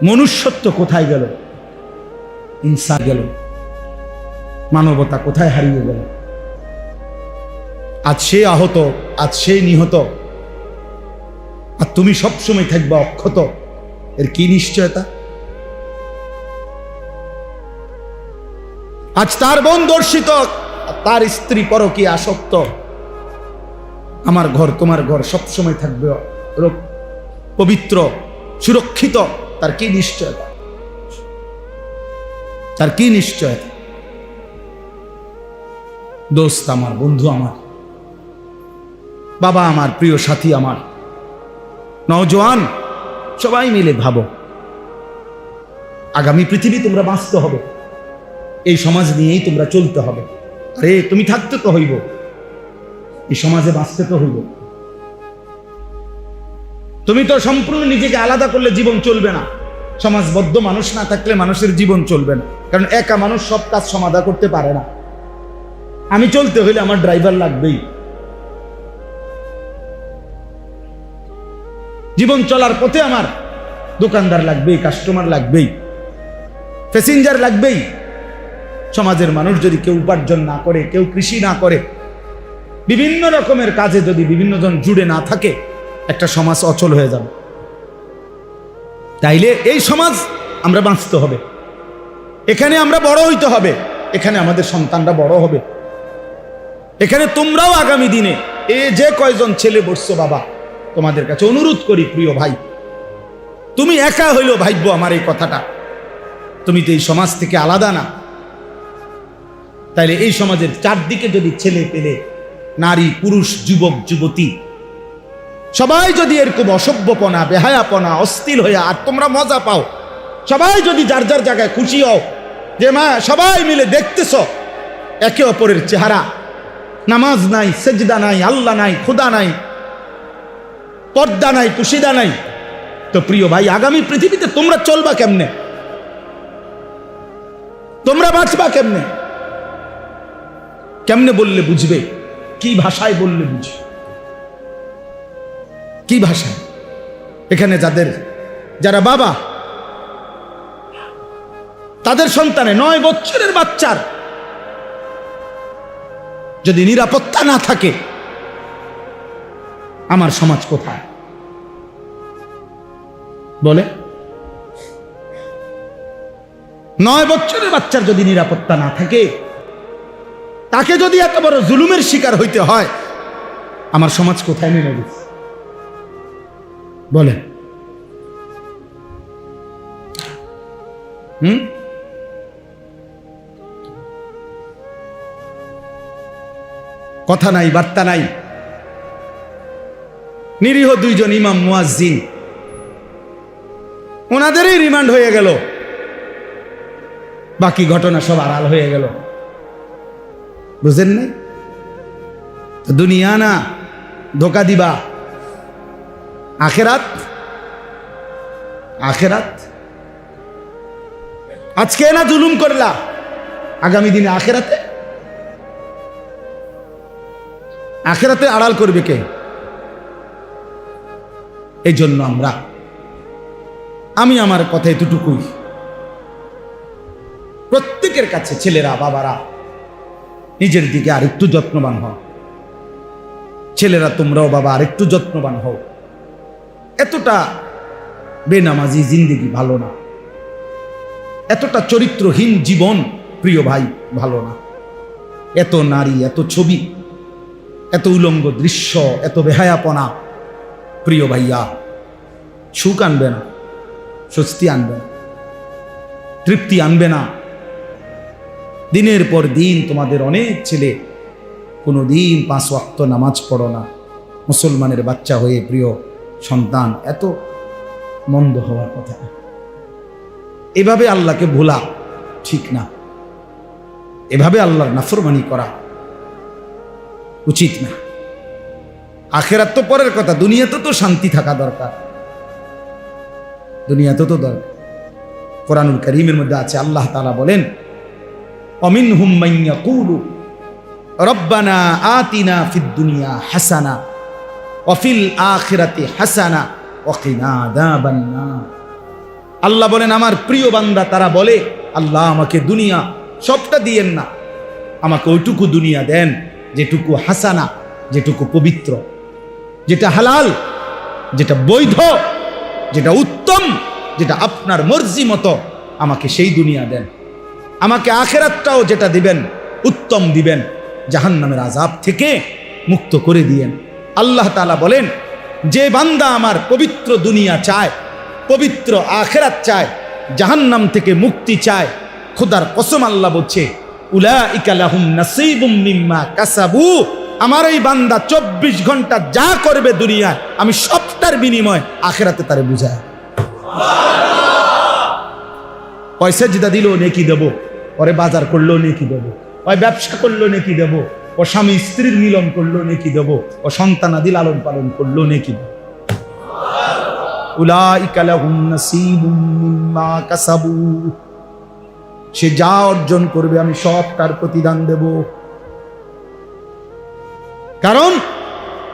মনুষ্যত্ব কোথায় গেল? ইনসান গেল, মানবতা কোথায় হারিয়ে গেল? আজ সে আহত, আজ সে নিহত, আর তুমি সবসময় থাকবে অক্ষত। এর কি নিশ্চয়তা? আজ তার বোন দর্শিত, তার স্ত্রী পরকীয়া আসক্ত, আমার ঘর তোমার ঘর সবসময় থাকবে পবিত্র, সুরক্ষিত। তার কি নিশ্চয়তা? তার কি নিশ্চয়তা? দোস্ত আমার, বন্ধু আমার, বাবা আমার, প্রিয় সাথী আমার, নওজোয়ান, সবাই মিলে ভাবো, আগামী পৃথিবী তোমরা বাঁচতে হবে, এই সমাজ নিয়েই তোমরা চলতে হবে। আরে তুমি থাকতে তো হইব, এই সমাজে বাঁচতে তো হইব। তুমি তো সম্পূর্ণ নিজেকে আলাদা করলে জীবন চলবে না। সমাজবদ্ধ মানুষ না থাকলে মানুষের জীবন চলবে না, কারণ একা মানুষ সব কাজ সমাধা করতে পারে না। আমি চলতে হইলে আমার ড্রাইভার লাগবেই, জীবন চলার পথে আমার দোকানদার লাগবেই, কাস্টমার লাগবেই, প্যাসেঞ্জার লাগবেই। সমাজের মানুষ যদি কেউ উপার্জন না করে, কেউ কৃষি না করে, বিভিন্ন রকমের কাজে যদি বিভিন্ন জন জুড়ে না থাকে, একটা সমাজ অচল হয়ে যাবে। তাইলে এই সমাজ আমরা বাঁচতে হবে, এখানে আমরা বড় হইতে হবে, এখানে আমাদের সন্তানরা বড় হবে, এখানে তোমরাও আগামী দিনে যে কয়জন ছেলে বসছো, বাবা তোমাদের কাছে অনুরোধ করি, প্রিয় ভাই, তুমি একা হইলেও ভাইব্য আমার এই কথাটা, তুমি তো এই সমাজ থেকে আলাদা না। তাইলে এই সমাজের চারদিকে যদি ছেলে পেলে, নারী, পুরুষ, যুবক, যুবতী সবাই যদি এরকম অসভ্যপনা, বেহায়াপনা, অস্থির হয়ে আর তোমরা মজা পাও, সবাই যদি যার যার জায়গায় খুশি হও যে মা সবাই মিলে দেখতেছ একে অপরের চেহারা, নামাজ নাই, সেজদা নাই, আল্লাহ নাই, খুদা নাই, পর্দা নাই, কুশিদা নাই, তো প্রিয় ভাই আগামী পৃথিবীতে তোমরা চলবা কেমনে? তোমরা বাঁচবা কেমনে? কেমনে বললে বুঝবে? কি ভাষায় বললে বুঝবে? কি ভাষায়? এখানে যারা বাবা, তাদের সন্তানে 9 বছরের বাচ্চার যদি নিরাপত্তা না থাকে, আমার সমাজ কোথায়? বলে 9 বছরের বাচ্চার যদি নিরাপত্তা না থাকে, তাকে যদি এত বড় জুলুমের শিকার হইতে হয়, আমার সমাজ কোথায় নেমে গেছে? বলে কথা নাই, বার্তা নাই। নিরীহ 2 জন ইমাম মুয়াজ্জিন, ওনাদেরই রিমান্ড হয়ে গেল, বাকি ঘটনা সব আড়াল হয়ে গেল। বুঝেন নাই? দুনিয়া না ধোকা দিবা, আখেরাত। আখেরাত আজকে না জুলুম করলা, আগামী দিনে আখেরাতে আখেরাতে আড়াল করবে কে? এই জন্য আমি আমার কথা এতটুকুই, প্রত্যেকের কাছে ছেলেরা বাবারা নিজের দিকে আরেকটু যত্নবান হও। ছেলেরা তোমরাও বাবা আরেকটু যত্নবান হও। এতটা বেনামাজি জিন্দেগি ভালো না, এতটা চরিত্রহীন জীবন প্রিয় ভাই ভালো না। এত নারী, এত ছবি, এত উলঙ্গ দৃশ্য, এত বেহায়াপনা প্রিয় ভাইয়া সুখ আনবে না, স্বস্তি আনবে না, তৃপ্তি আনবে না। দিনের পর দিন তোমাদের অনেক ছেলে কোনো দিন 5 ওয়াক্ত নামাজ পড়ো না। মুসলমানের বাচ্চা হয়ে প্রিয় সন্তান, এত মন্দ হওয়ার কথা না। এভাবে আল্লাহকে ভোলা ঠিক না, এভাবে আল্লাহর নাফরমানি করা উচিত না। আখেরাত তো পরের কথা, দুনিয়াতে তো শান্তি থাকা দরকার, দুনিয়াতে তো দরকার। কোরআনুল কারীমের মধ্যে আছে, আল্লাহ তাআলা বলেন, অমিনহুম মান ইয়াকুলু রব্বানা আতিনা ফিদ দুনিয়া হাসানা ওয়া ফিল আখিরাতি হাসানা ওয়া কিনা আযাবান নার। আল্লাহ বলেন আমার প্রিয় বান্দা তারা বলে, আল্লাহ আমাকে দুনিয়া সবটা দিয়েন না, আমাকে ওইটুকু দুনিয়া দেন যেটুকু হাসানা, যেটুকু পবিত্র, যেটা হালাল, যেটা বৈধ, যেটা উত্তম, যেটা আপনার মর্জি মতো, আমাকে সেই দুনিয়া দেন। আমাকে আখিরাতটাও যেটা দিবেন উত্তম দিবেন, জাহান্নামের আযাব থেকে মুক্ত করে দিয়েন। আল্লাহ তাআলা বলেন, যে বান্দা আমার পবিত্র দুনিয়া চায়, পবিত্র আখিরাত চায়, জাহান্নাম থেকে মুক্তি চায়, খোদার কসম আল্লাহ বলছে, উলাইকা লাহুম নাসীবুম মিম্মা কাসাবু, আমার এই বান্দা 24 ঘন্টা যা করবে দুনিয়ায় আমি সবটার বিনিময় আখিরাতে তারে বুঝায়। পয়সা যেটা দিল নেকি দেব, পরে বাজার করলো নেকি দেব, ওই ব্যবসা করলো নেকি দেব, ও স্বামী স্ত্রীর মিলন করলো নেকি দেব, ও সন্তানাদি লালন পালন করলো নেকি দেব। উলাইকা লাহুম নাসীবুম মিম্মা কাসাবু, সে যা অর্জন করবে আমি সব তার প্রতিদান দেব। কারণ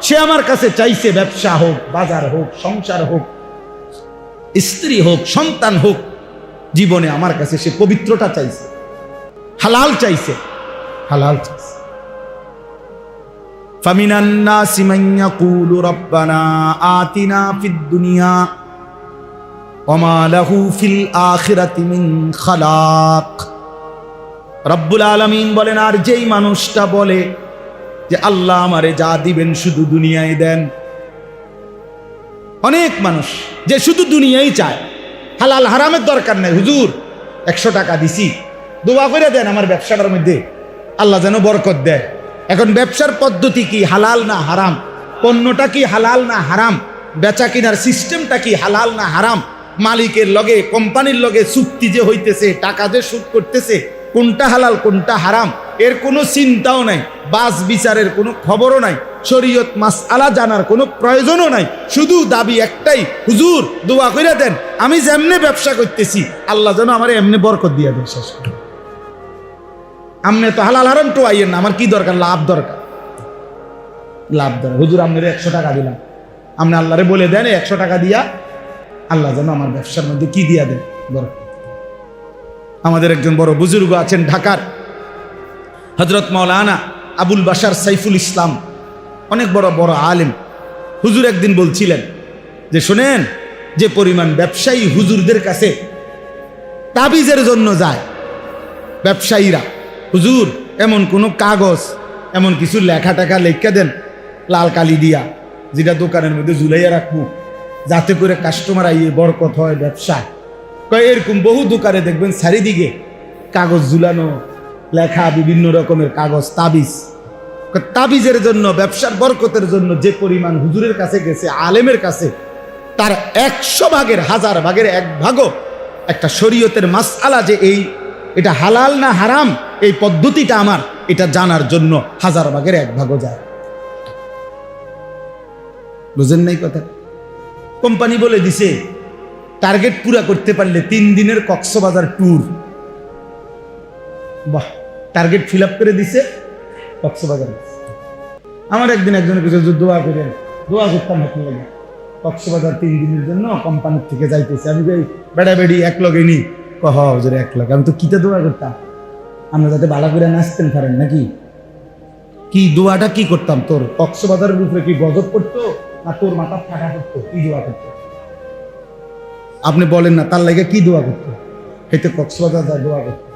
সে আমার কাছে চাইছে, ব্যবসা হোক, বাজার হোক, সংসার হোক, স্ত্রী হোক, সন্তান হোক, জীবনে আমার কাছে সে পবিত্রতা চাইছে, হালাল চাইছে, হালাল চাইছে। ফামিনান নাসি মান ইয়াকুলু রব্বানা আতিনা ফিদ দুনিয়া ওয়া মা লাহু ফিল আখিরাতি মিন খালাক। রব্বুল আলামিন বলেন, আর যেই মানুষটা বলে যে আল্লাহ আমারে যা দিবেন শুধু দুনিয়ায় দেন। অনেক মানুষ যে শুধু দুনিয়াই চায়, হালাল হারামের দরকার নাই। হুজুর 100 টাকা দিছি, দোয়া করে দেন আমার ব্যবসাটার মধ্যে আল্লাহ যেন বরকত দেয়। এখন ব্যবসার পদ্ধতি কি হালাল না হারাম? পণ্যটা কি হালাল না হারাম? বেচা কিনার সিস্টেমটা কি হালাল না হারাম? মালিকের লগে, কোম্পানির লগে চুক্তি যে হইতেছে, টাকা যে সুদ করতেছে, কোনটা হালাল কোনটা হারাম এর কোনো চিন্তাও নাই, বাস বিচারের কোনো খবরও নাই, শরীয়ত মাসআলা জানার কোনো প্রয়োজনও নাই। শুধু দাবি একটাই, হুজুর দোয়া করে দেন আমি যেমনে ব্যবসা করতেছি আল্লাহ যেন আমার এমনি বরকত দিয়ে দেন। শেষ করে আমনে তো হালাল হারাম তো আইয়েন না, আমার কি দরকার? লাভ দরকার, লাভ দরকার। হুজুর আপনার 100 টাকা দিলাম, আপনি আল্লাহরে বলে দেন 100 টাকা দিয়া আল্লাহ যেন আমার ব্যবসার মধ্যে কি দিয়া দেন, বরকত। আমাদের একজন বড় বুজুর্গ আছেন ঢাকার, হযরত মাওলানা আবুল বাশার সাইফুল ইসলাম, অনেক বড় বড় আলেম। হুজুর একদিন বলছিলেন যে শোনেন, যে পরিমাণ ব্যবসায়ী হুজুরদের কাছে তাবিজের জন্য যায়, ব্যবসায়ীরা, হুজুর এমন কোনো কাগজ, এমন কিছু লেখা টাকা লেখা দেন লাল কালি দিয়া, যেটা দোকানের মধ্যে ঝুলাইয়া রাখবো যাতে করে কাস্টমার আইয়ে বরকত হয় ব্যবসায়। এরকম বহু দোকানে দেখবেন চারিদিকে কাগজ ঝুলানো, লেখা বিভিন্ন রকমের কাগজ, তাবিজ। তাবিজের জন্য, ব্যবসার বরকতের জন্য যে পরিমাণ হুজুরের কাছে গেছে, আলেমের কাছে, তার 100 ভাগের 1000 ভাগের 1 ভাগও একটা শরীয়তের মাসআলা যে এটা হালাল না হারাম, এই পদ্ধতিটা আমার এটা জানার জন্য 1000 ভাগের 1 ভাগও যায়। বুঝেন নাই কথা? কোম্পানি বলে দিছে টার্গেট পুরা করতে পারলে 3 দিনের কক্সবাজার ট্যুর। বাহ, টার্গেট ফিল আপ করে দিছে কক্সবাজার। আমার একদিন একজনের কাছে দোয়া করেন, দোয়া করতাম আপনার লাগে, কক্সবাজার 3 দিনের জন্য কোম্পানির থেকে যাইতেছে। আমি বেড়া বেড়ি এক লগে নি, হুজুর 1 লাখ, আমি তো কিতে দোয়া করতাম। আমরা যাতে বালা করে নাচতেন পারেন নাকি? কি দোয়াটা কি করতাম? তোর কক্সবাজারের উপরে কি গজব করতো না তোর মাথা ফাটা করতো? কি দোয়া করতো আপনি বলেন না? তার লাগে কি দোয়া করতো? এতে কক্সবাজার যা দোয়া করতো,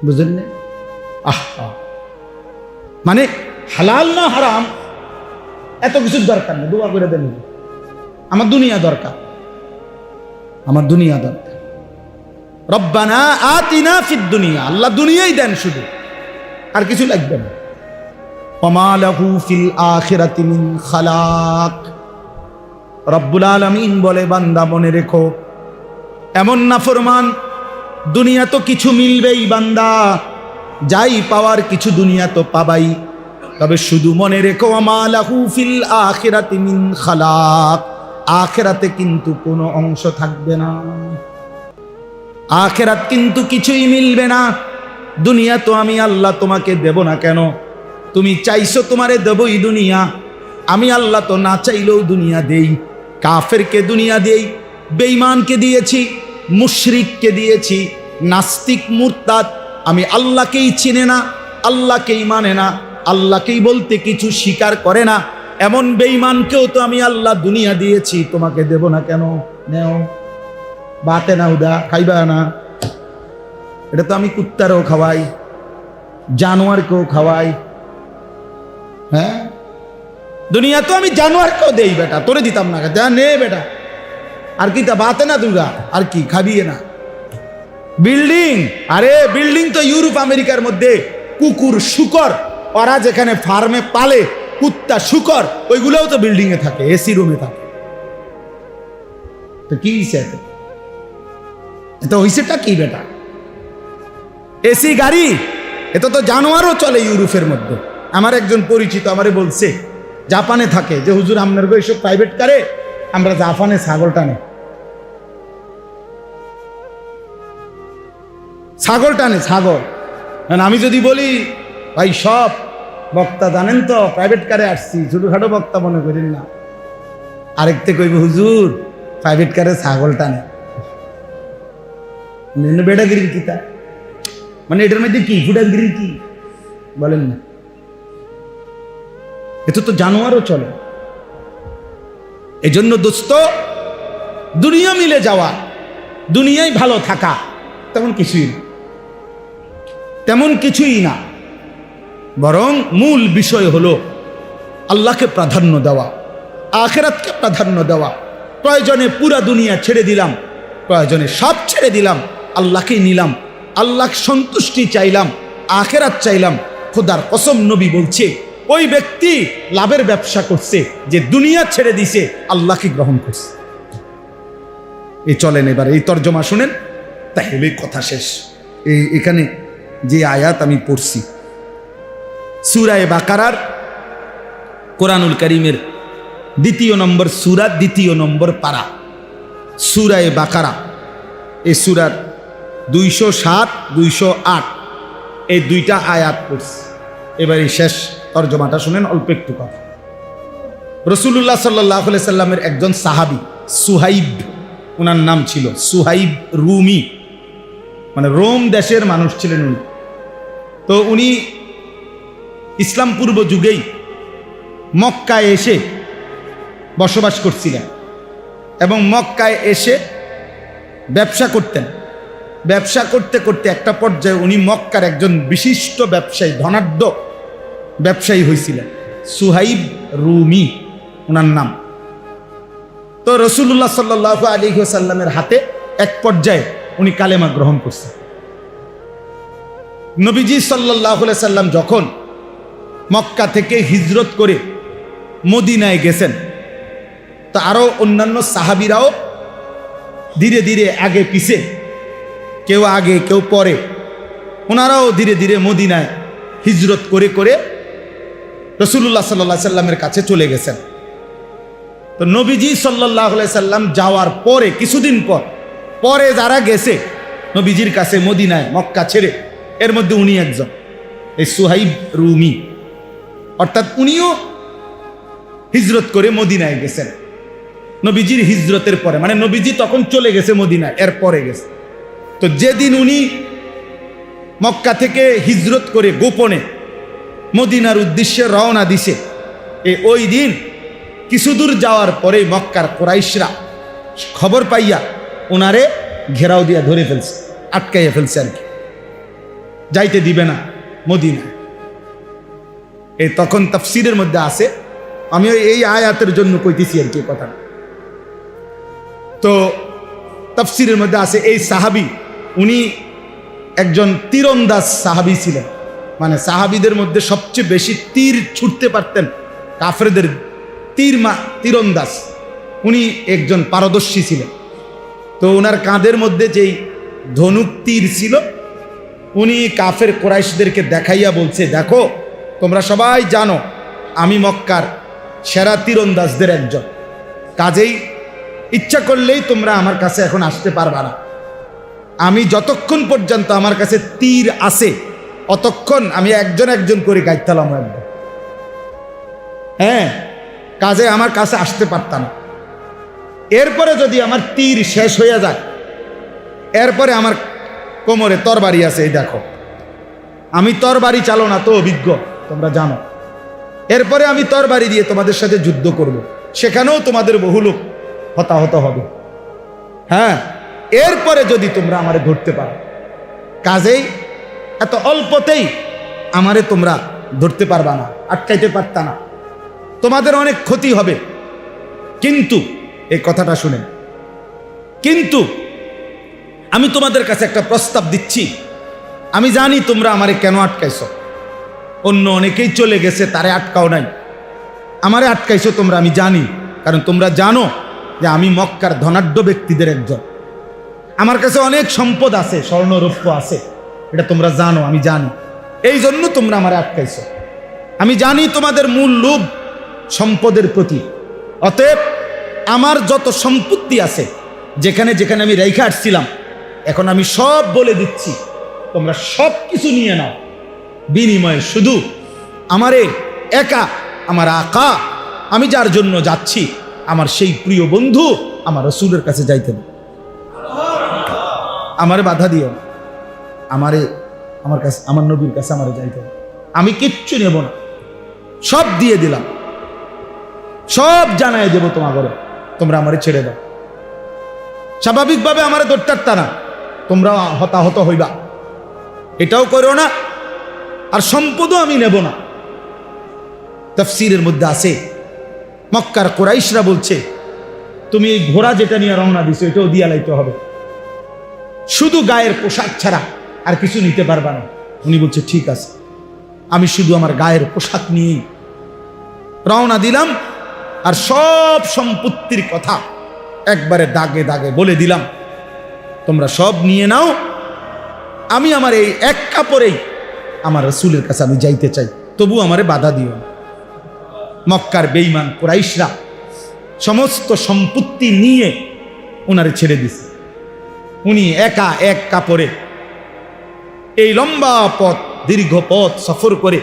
বুঝলেন না? আহা, মানে হালাল না হারাম এত কিছুর দরকার নেই, দোয়া করে দেন। আমার দুনিয়া দরকার, আমার দুনিয়া দরকার। রব্বানা আতিনা ফিদ দুনিয়া, আল্লাহ দুনিয়াই দেন শুধু, আর কিছু লাগবে না। ওমা লাহু ফিল আখিরাতি মিন খালাক। রব্বুল আলামিন বলে, বান্দা মনে রেখো, এমন নাফরমান দুনিয়া তো কিছু মিলবেই বান্দা, যাই পাওয়ার কিছু দুনিয়া তো পাবাই, তবে শুধু মনে রেখো ওমা লাহু ফিল আখিরাতি মিন খালাক, আখিরাতে কিন্তু কোনো অংশ থাকবে না, আখিরাত কিন্তু কিছুই মিলবে না। দুনিয়া তো আমি আল্লাহ তোমাকে দেব না কেন? তুমি চাইছো তোমারে দেবই দুনিয়া, আমি আল্লাহ তো না চাইলেও দুনিয়া দেই। কাফেরকে দুনিয়া দেই, বেঈমানকে দিয়েছি, মুশরিককে দিয়েছি, নাস্তিক মুরতাদ আমি আল্লাহকেই চিনে না, আল্লাহকেই মানে না, আল্লাহকেই বলতে কিছু স্বীকার করে না, এমন বেঈমানকেও তো আমি আল্লাহ দুনিয়া দিয়েছি, তোমাকে দেব না কেন? নেও, বাতে না উদা খাইবা না, এটা তো আমি কুত্তারও খাওয়াই, জানোয়ারকেও খাওয়াই। হ্যাঁ, দুনিয়া তো আমি জানোয়ারকেও দেই, বেটা তোরে দিতাম না, নে বেটা, আর কি তা বাতে না দুর্গা, আর কি খাবিয়ে না? বিল্ডিং, আরে বিল্ডিং তো ইউরোপ আমেরিকার মধ্যে কুকুর শুকর ওরা যেখানে ফার্মে পালে কুত্তা শুকর, ওইগুলোও তো বিল্ডিং এ থাকে, এসি রুমে থাকে। তো কি হইছে এটা? হইছেটা কি বেটা? এসি গাড়ি, এটা তো জানোয়ারও চলে ইউরোপের মধ্যে। আমার একজন পরিচিত আমারে বলছে, জাপানে থাকে, যে হুজুর আপনার এইসব প্রাইভেট কারে আমরা জাপানে ছাগল টানে, ছাগল টানে, ছাগল। আমি যদি বলি ভাই সব বক্তা জানেন তো প্রাইভেট কারে আসছি, ছোটখাটো বক্তা মনে করেন না, আরেকতে কইবে হুজুর প্রাইভেট কারে ছাগল টানে, বেটাগিরি কি তা? মানে এটার মধ্যে কি ফুটাগিরি কি বলেন না? এত তো জানোয়ারও চলে। এজন্য দোস্ত, দুনিয়া মিলে যাওয়া, দুনিয়ায় ভালো থাকা তেমন কিছুই না, তেমন কিছুই না, বরং মূল বিষয় হলো আল্লাহকে প্রাধান্য দেওয়া, আখিরাতকে প্রাধান্য দেওয়া। প্রয়োজনে পুরা দুনিয়া ছেড়ে দিলাম, প্রয়োজনে সব ছেড়ে দিলাম, আল্লাহকেই নিলাম, আল্লাহ সন্তুষ্টি চাইলাম, আখিরাত চাইলাম। খোদার কসম নবী বলছে, ওই ব্যক্তি লাভের ব্যবসা করছে যে দুনিয়া ছেড়ে দিছে, আল্লাহকে গ্রহণ করছে। এই চলেন এবার এই তর্জমা শুনেন, তাহলে কথা শেষ। এখানে যে আয়াত আমি পড়ছি সূরা বাকারার, কোরআনুল কারীমের 2 নম্বর সূরা, 2 নম্বর পারা, সূরা বাকারা। এই সূরার 207, 208 এই 2টা আয়াত পড়ছি। এবার এই শেষ তর্জমাটা শুনেন, অল্প একটু কথা। রাসূলুল্লাহ সাল্লাল্লাহু আলাইহি সাল্লামের একজন সাহাবী সুহাইব, ওনার নাম ছিল সুহাইব রুমি, মানে রোম দেশের মানুষ ছিলেন উনি। তো উনি ইসলাম পূর্ব যুগেই মক্কায় এসে বসবাস করছিলেন এবং মক্কায় এসে ব্যবসা করতেন। ব্যবসা করতে করতে একটা পর্যায়ে উনি মক্কার একজন বিশিষ্ট ব্যবসায়ী, ধনাঢ্য ব্যবসায়ী হয়েছিলেন, সুহাইব রুমি ওনার নাম। তো রাসূলুল্লাহ সাল্লাল্লাহু আলাইহি ওয়াসাল্লামের হাতে এক পর্যায়ে উনি কালেমা গ্রহণ করছেন। নবীজি সাল্লাল্লাহু আলাইহি সাল্লাম যখন মক্কা থেকে হিজরত করে মদিনায় গেছেন, তো আরো অন্যান্য সাহাবীরাও ধীরে ধীরে আগে পিছে, কেউ আগে কেউ পরে, ওনারাও ধীরে ধীরে মদিনায় হিজরত করে করে রাসূলুল্লাহ সাল্লাল্লাহু আলাইহি সাল্লামের কাছে চলে গেছেন। তো নবীজি সাল্লাল্লাহু আলাইহি সাল্লাম যাওয়ার পরে কিছুদিন পরে যারা গেছে নবীজির কাছে মদিনায় মক্কা ছেড়ে, এর মধ্যে উনি একজন, এই সুহাইব রুমি, অর্থাৎ উনিও হিজরত করে মদিনায় গেছেন নবীজির হিজরতের পরে, মানে নবীজি তখন চলে গেছে মদিনায়, এর পরে গেছে। তো যেদিন উনি মক্কা থেকে হিজরত করে গোপনে মদিনার উদ্দেশ্যে রওনা দিছে, ওই দিন কিছু দূর যাওয়ার পরে মক্কার কুরাইশরা খবর পাইয়া ওনারে ঘেরাও দিয়া ধরে ফেলছে, আটকাইয়া ফেলছে আর কি, যাইতে দিবে না মদিনা। তখন তাফসীরের মধ্যে আছে, আমি এই আয়াতের জন্য কইতেছি আর কি কথা। তো তাফসীরের মধ্যে আছে এই সাহাবী উনি একজন তীরন্দাজ সাহাবী ছিলেন, মানে সাহাবীদের মধ্যে সবচেয়ে বেশি তীর ছুটতে পারতেন, কাফেরদের তীরন্দাজ উনি একজন পারদর্শী ছিলেন। তো ওনার কাঁধের মধ্যে যেই ধনুক তীর ছিল, উনি কাফের কুরাইশদেরকে দেখাইয়া বলছে, দেখো তোমরা সবাই জানো আমি মক্কার সেরা তীরন্দাজদের একজন, কাজেই ইচ্ছা করলেই তোমরা আমার কাছে এখন আসতে পারবা না। আমি যতক্ষণ পর্যন্ত আমার কাছে তীর আছে অতক্ষণ আমি একজন একজন করে গাইতালাম একদম, হ্যাঁ, কাজে আমার কাছে আসতে পারতাম। এরপরে যদি আমার তীর শেষ হয়ে যায়, এরপরে আমার কোমরে তরবারি আছে, এই দেখো আমি তরবারি চালনা তো অভিজ্ঞ, তোমরা জানো। এরপরে আমি তরবারি দিয়ে তোমাদের সাথে যুদ্ধ করব, সেখানেও তোমাদের বহু লোক হতাহত হবে, হ্যাঁ, এরপরে যদি তোমরা আমারে ধরতে পারো। কাজেই এত অল্পতেই আমারে তোমরা ধরতে পারবা না, আটকাইতে পারতা না, তোমাদের অনেক ক্ষতি হবে। কিন্তু এই কথাটা শুনেন, কিন্তু আমি তোমাদের কাছে একটা প্রস্তাব দিচ্ছি, আমি জানি তোমরা আমারে কেন আটকাইছো, অন্য অনেকেই চলে গেছে তারে আটকাও নাই, আমারে আটকাইছো তোমরা আমি জানি, কারণ তোমরা জানো যে আমি মক্কার ধনাঢ্য ব্যক্তিদের একজন, আমার কাছে অনেক সম্পদ আছে, স্বর্ণ রৌপ্য আছে, এটা তোমরা জানো, আমি জানি, এই জন্য তোমরা আমারে আটকাইছো। আমি জানি তোমাদের মূল লোভ সম্পদের প্রতি, অতএব আমার যত সম্পত্তি আছে যেখানে যেখানে আমি রেখে আসছিলাম, এখন আমি সব বলে দিচ্ছি, তোমরা সব কিছু নিয়ে নাও, বিনিময়ে শুধু আমারে একা আমার আকা, আমি যার জন্য যাচ্ছি, আমার সেই প্রিয় বন্ধু আমার রাসূলের কাছে যাইতে দাও, আমারে বাধা দিও, আমারে আমার কাছে, আমার নবীর কাছে আমারে যাইতে দাও, আমি কিচ্ছু নেব না, সব দিয়ে দিলাম, সব জানাই দেবো তোমাকে, তোমরা আমারে ছেড়ে দাও। স্বাভাবিকভাবে আমারে ধরতে না, তোমরা হতাহত হইবা, এটাও করো না, আর সম্পদও আমি নেব না। তাফসীরের মধ্যে আছে মক্কার কুরাইশরা বলছে, তুমি এই ঘোড়া যেটা নিয়ে রওনা দিছো এটাও দিয়া লাইতে হবে, শুধু গায়ের পোশাক ছাড়া আর কিছু নিতে পারবা না। উনি বলছে ঠিক আছে, আমি শুধু আমার গায়ের পোশাক নিয়েই রওনা দিলাম, আর সব সম্পত্তির কথা একবারে দাগে দাগে বলে দিলাম, তোমরা সব নিয়ে নাও, আমি আমার এই এক কাপড়েই আমার রাসূলের কাছে আমি যাইতে চাই, তবু আমারে বাধা দিও না। মক্কার বেঈমান কুরাইশরা সমস্ত সম্পত্তি নিয়ে ওনারে ছেড়ে দিছে, উনি একা এক কাপড়ে এই লম্বা পথ, দীর্ঘ পথ সফর করে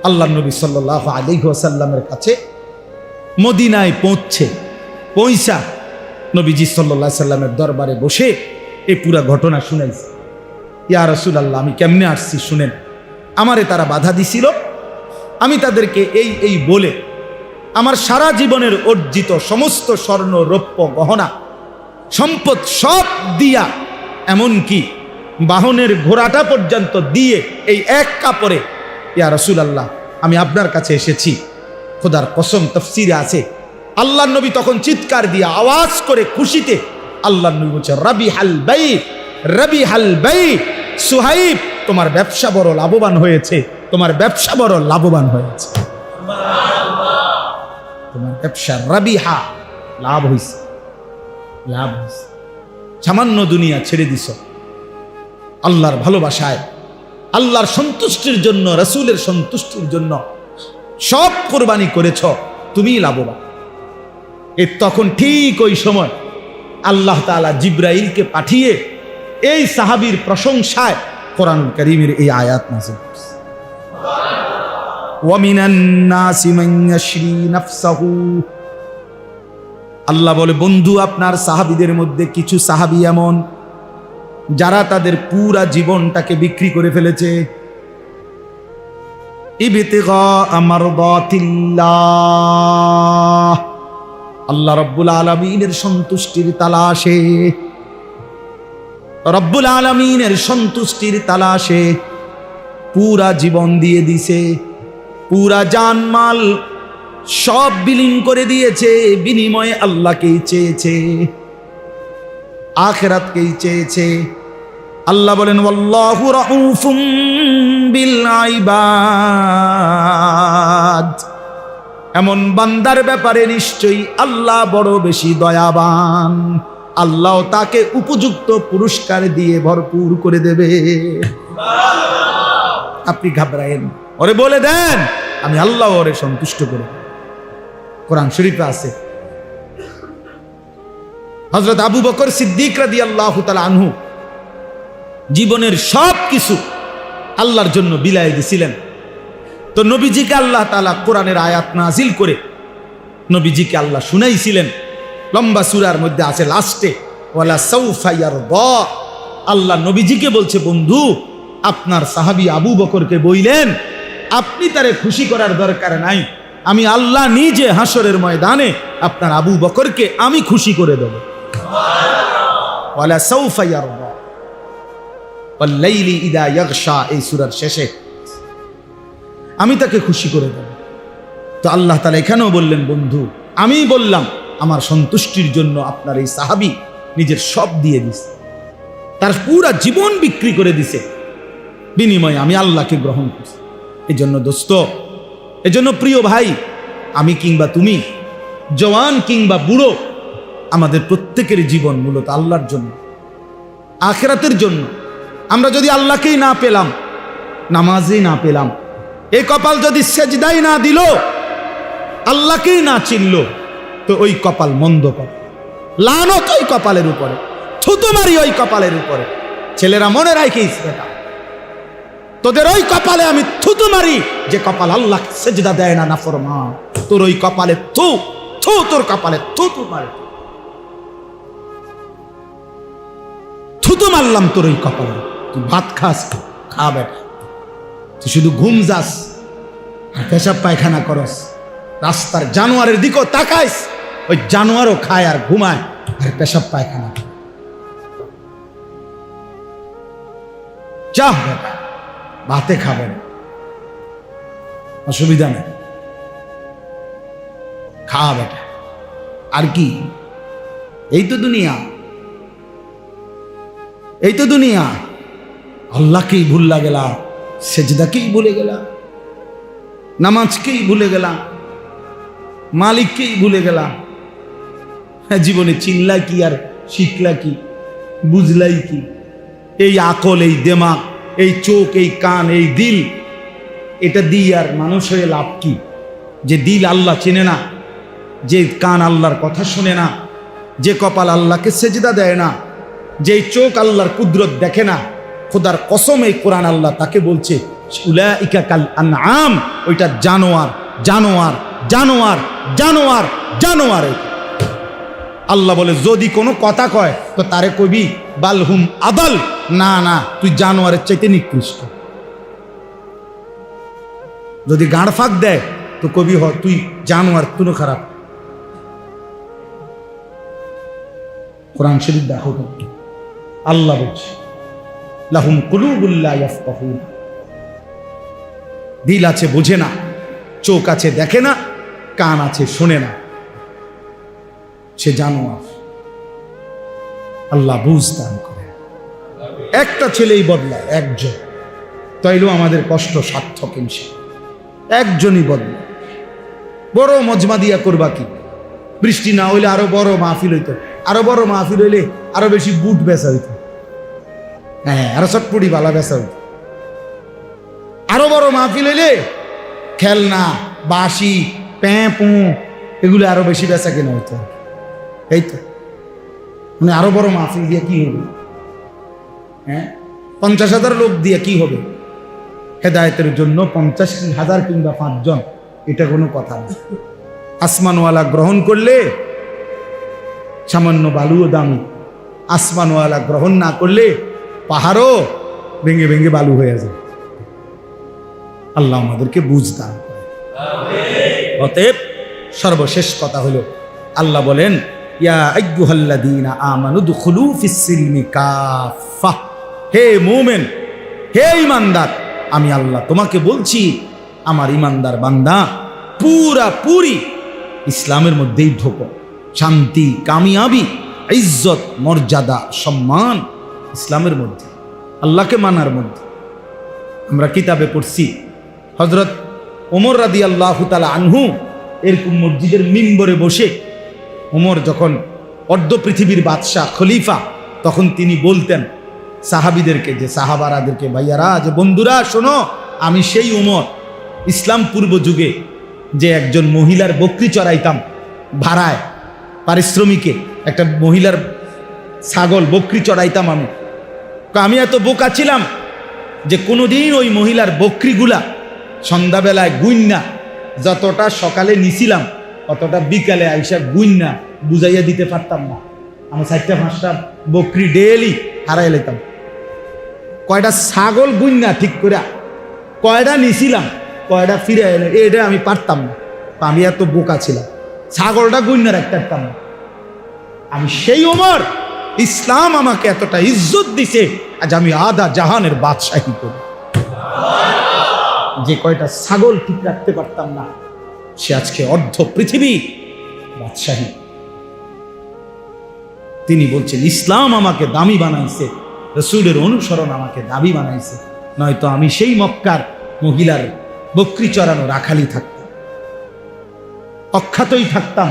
আল্লাহ নবী সাল্লাল্লাহু আলাইহি ওয়াসাল্লামের কাছে মদিনায় পৌঁছা নবীজি সাল্লাল্লাহু আলাইহি সাল্লামের দরবারে বসে এই পুরা ঘটনা শুনাইছে। ইয়া রাসূলুল্লাহ, আমি কেমনে আসছি শুনেন, আমারে তারা বাধা দিছিল, আমি তাদেরকে এই বলে আমার সারা জীবনের অর্জিত সমস্ত স্বর্ণ রৌপ্য গহনা সম্পদ সব দিয়া, এমনকি বাহনের ঘোড়াটা পর্যন্ত দিয়ে এই এক কাপড়ে, ইয়া রাসূলুল্লাহ আমি আপনার কাছে এসেছি। খোদার কসম, তাফসীরে আছে আল্লাহর নবী তখন চিৎকার দিয়ে আওয়াজ করে খুশিতে আল্লাহর নবী বলছে, রাবিহাল বাই, রাবিহাল বাই, সুহাইব তোমার ব্যবসা বড় লাভবান হয়েছে, তোমার ব্যবসা বড় লাভবান হয়েছে, তোমার ব্যবসা রাবিহা, লাভ হয়েছে, লাভ হয়েছে। সামান্য দুনিয়া ছেড়ে দিছ, আল্লাহর ভালোবাসায়, আল্লাহর সন্তুষ্টির জন্য, রাসূলের সন্তুষ্টির জন্য সব কোরবানি করেছ, তুমি লাভবান। তখন ঠিক ওই সময় আল্লাহ তাআলা জিবরাইলকে পাঠিয়ে এই সাহাবীর প্রশংসায় কোরআনুল কারীমের এই আয়াত নাযিল করেছে, ওয়া মিনান নাসি মান ইয়াশরি নাফসাহু। আল্লাহ বলে, বন্ধু আপনার সাহাবীদের মধ্যে কিছু সাহাবী এমন যারা তাদের পুরা জীবনটাকে বিক্রি করে ফেলেছে ইবতিগা মারদাতিল্লাহ, আল্লাহ রব্বুল আলামিনের সন্তুষ্টির তালাশে, রব্বুল আলামিনের সন্তুষ্টির তালাশে পুরা জীবন দিয়ে দিছে, পুরা জানমাল সব বিলীন করে দিয়েছে, বিনিময়ে আল্লাহকেই চেয়েছে, আখিরাতকেই চেয়েছে। আল্লাহ বলেন ওয়াল্লাহু রাউফুম বিল ইবাদ, এমন বান্দার ব্যাপারে নিশ্চয়ই আল্লাহ বড় বেশি দয়াবান, আল্লাহ তাকে উপযুক্ত পুরস্কার দিয়ে ভরপুর করে দেবে। আপনি ঘাবড়ায়েন, ওরে বলে দেন আমি আল্লাহ ওরে সন্তুষ্ট করব। কোরআন শরীফে আছে হযরত আবু বকর সিদ্দিক রাদিয়াল্লাহু তাআলা আনহু জীবনের সব কিছু আল্লাহর জন্য বিলায় দিয়েছিলেন। তো নবীজিকে আল্লাহ তাআলা কোরআনের আয়াত নাজিল করে নবীজিকে আল্লাহ শুনাইছিলেন। লম্বা সূরার মধ্যে আছে লাস্টে ওয়ালা সাউফা ইয়ারদা, আল্লাহ নবীজিকে বলছে বন্ধু আপনার সাহাবী আবু বকরকে বইলেন আপনি তারে খুশি করার দরকার নাই, আমি আল্লাহ নিজে হাসরের ময়দানে আপনার আবু বকরকে আমি খুশি করে দেব। ওয়ালা সাউফা ইয়ারদা ওয়াল লাইলি ইযা ইয়াগশা, এই সূরার শেষে আমি তাকে খুশি করে দেব। তো আল্লাহ তাআলা এখানেও বললেন বন্ধু আমি বললাম আমার সন্তুষ্টির জন্য আপনার এই সাহাবী নিজের সব দিয়ে দিছে, তার পুরা জীবন বিক্রি করে দিছে, বিনিময়ে আমি আল্লাহকে গ্রহণ করছি। এজন্য দোস্ত, এজন্য প্রিয় ভাই, আমি কিংবা তুমি, জওয়ান কিংবা বুড়ো, আমাদের প্রত্যেকের জীবন মূলত আল্লাহর জন্য, আখিরাতের জন্য। আমরা যদি আল্লাহকেই না পেলাম, নামাজেই না পেলাম, এই কপাল যদি সেজদাই না দিল, আল্লাহকেই না চিনল, তো ওই কপাল মন্দ কপাল, লানত ওই কপালের উপরে, থুতু মারি ওই কপালের উপরে। ছেলেরা মনে রাখিস বেটা, তোদের ওই কপালে আমি থুতু মারি যে কপাল আল্লাহ সেজদা দেয় না, নাফরমান। তোর ওই কপালে থু থু, তোর কপালে থুতু মারি, থুতু মারলাম তোর ওই কপালে। তুই ভাত খাস, খা বেটা, তুই শুধু ঘুম যাস, পেশাব পায়খানা করস, রাস্তার জানোয়ারের দিকেও তাকাইস, ওই জানোয়ারও খায় আর ঘুমায় আর পেশাব পায়খানা। যা বেটা, ভাতে খাবেন, অসুবিধা নেই, খা বেটা। আর কি, এই তো দুনিয়া, এই তো দুনিয়া। আল্লাহকেই ভুললা গেলা, সেজদাকেই ভুলে গেলা, নামাজকেই ভুলে গেলা, মালিককেই ভুলে গেলা। জীবনে চিনলা কি আর শিখলা কি, বুঝলাই কি? এই আকল, এই দেমাগ, এই চোখ, এই কান, এই দিল, এটা দিয়ে আর মানুষ হয়ে লাভ কি? যে দিল আল্লাহ চেনে না, যে কান আল্লাহর কথা শুনে না, যে কপাল আল্লাহকে সেজদা দেয় না, যে চোখ আল্লাহর কুদরত দেখে না, খোদার কসম এই কোরআন আল্লাহ তাকে বলছে উলাইকা কাল আনআম, ওইটা জানোয়ার, জানোয়ার, জানোয়ার, জানোয়ার, জানোয়ার। আল্লাহ বলে যদি কোনো কথা কয় তো তারে কবি বালহুম আদাল, না না তুই জানোয়ারের চাইতে নিকৃষ্ট। যদি গাঁড় ফাঁক দেয় তো কবি হ তুই জানোয়ার, তুনো খারাপ। কোরআন শরীফ দেখো তো, আল্লাহ বলছে লাহুম কুলুবুল লা ইয়াফকাহুন, দিল আছে বোঝে না, চোখ আছে দেখে না, কান আছে শোনে না, সে জানোয়ার। আল্লাহ বুঝ দান করে। একটা ছেলেই বদলায়, একজন, তাইলেও আমাদের কষ্ট সার্থক ইনশাআল্লাহ। একজনই বদলায়। বড় মজমা দিয়া করবা কি? বৃষ্টি না হইলে আরো বড় মাহফিল হইতো, আরো বড় মাহফিল হইলে আরো বেশি বুট বেচা হইতো, হ্যাঁ আরো চটপটি বালা বেচা হইতো। আরো বড় মাহফিল হইলে খেলনা, বাঁশি, প্যাঁ এগুলো আরো বেশি বেচা কেনা হইতো। এই তো মানে আরো বড় মাহফিল দিয়ে কি হবে? হ্যাঁ 50,000 লোক দিয়ে কি হবে? হেদায়েতের জন্য 50,000 কিংবা 5 জন, এটা কোনো কথা না। আসমানওয়ালা গ্রহণ করলে সামান্য বালুও দামি, আসমানওয়ালা গ্রহণ না করলে পাহাড়ও ভেঙে ভেঙে বালু হয়ে যায়। আল্লাহ আমাদেরকে বুঝ দান করে। অতএব সর্বশেষ কথা হলো, আল্লাহ বলেন, ইয়া আইয়ুহাল্লাযীনা আমানু দুখুলু ফিস-সিলমি কাফা। হে মুমিন, হে ঈমানদার, আমি আল্লাহ তোমাকে বলছি, আমার ঈমানদার বান্দা, পুরি ইসলামের মধ্যেই ঢোকো। শান্তি, কামিয়াবি, ইজ্জত, মর্যাদা, সম্মান ইসলামের মধ্যে, আল্লাহকে মানার মধ্যে। আমরা কিতাবে পড়ছি হযরত ওমর রাদিয়াল্লাহু তাআলা আনহু এরকম মসজিদের মিম্বরে বসে, ওমর যখন অর্ধ পৃথিবীর বাদশাহ খলিফা, তখন তিনি বলতেন সাহাবীদেরকে, যে সাহাবারাদেরকে, ভাইয়ারা, যে বন্ধুরা শোনো, আমি সেই ওমর, ইসলাম পূর্ব যুগে যে একজন মহিলার বকরি চড়াইতাম ভাড়ায়, পারিশ্রমিকে একটা মহিলার ছাগল বকরি চড়াইতাম। আমি এত বোকা ছিলাম যে কোনোদিন ওই মহিলার বকরিগুলা সন্ধ্যাবেলায় গুইন্না, যতটা সকালে নিছিলাম অতটা বিকালে আইসা গুইন্না বুঝাইয়া দিতে পারতাম না। আমি 4-5টা বকরি ডেলি হারাই লেতাম। কয়টা ছাগল গুইন্না ঠিক করে কয়টা নিছিলাম, কয়টা ফিরে এলে, এটা আমি পারতাম না। আমি এত বোকা ছিলাম, ছাগলটা গুইন্না রাখতে পারতাম না। আমি সেই ওমর, ইসলাম আমাকে এতটা ইজ্জত দিছে, আজ আমি আধা জাহানের বাদশাহী করি। যে কয়টা ছাগল ঠিক রাখতে পারতাম না, সে আজকে অর্ধ পৃথিবী বাদশাহী। তিনি বলছেন, ইসলাম আমাকে দামি বানাইছে, রাসূলের অনুসরণ আমাকে দামি বানাইছে, নয়তো আমি সেই মক্কার মহিলার বকরি চড়ানো রাখালি থাকতাম, অখ্যাতই থাকতাম।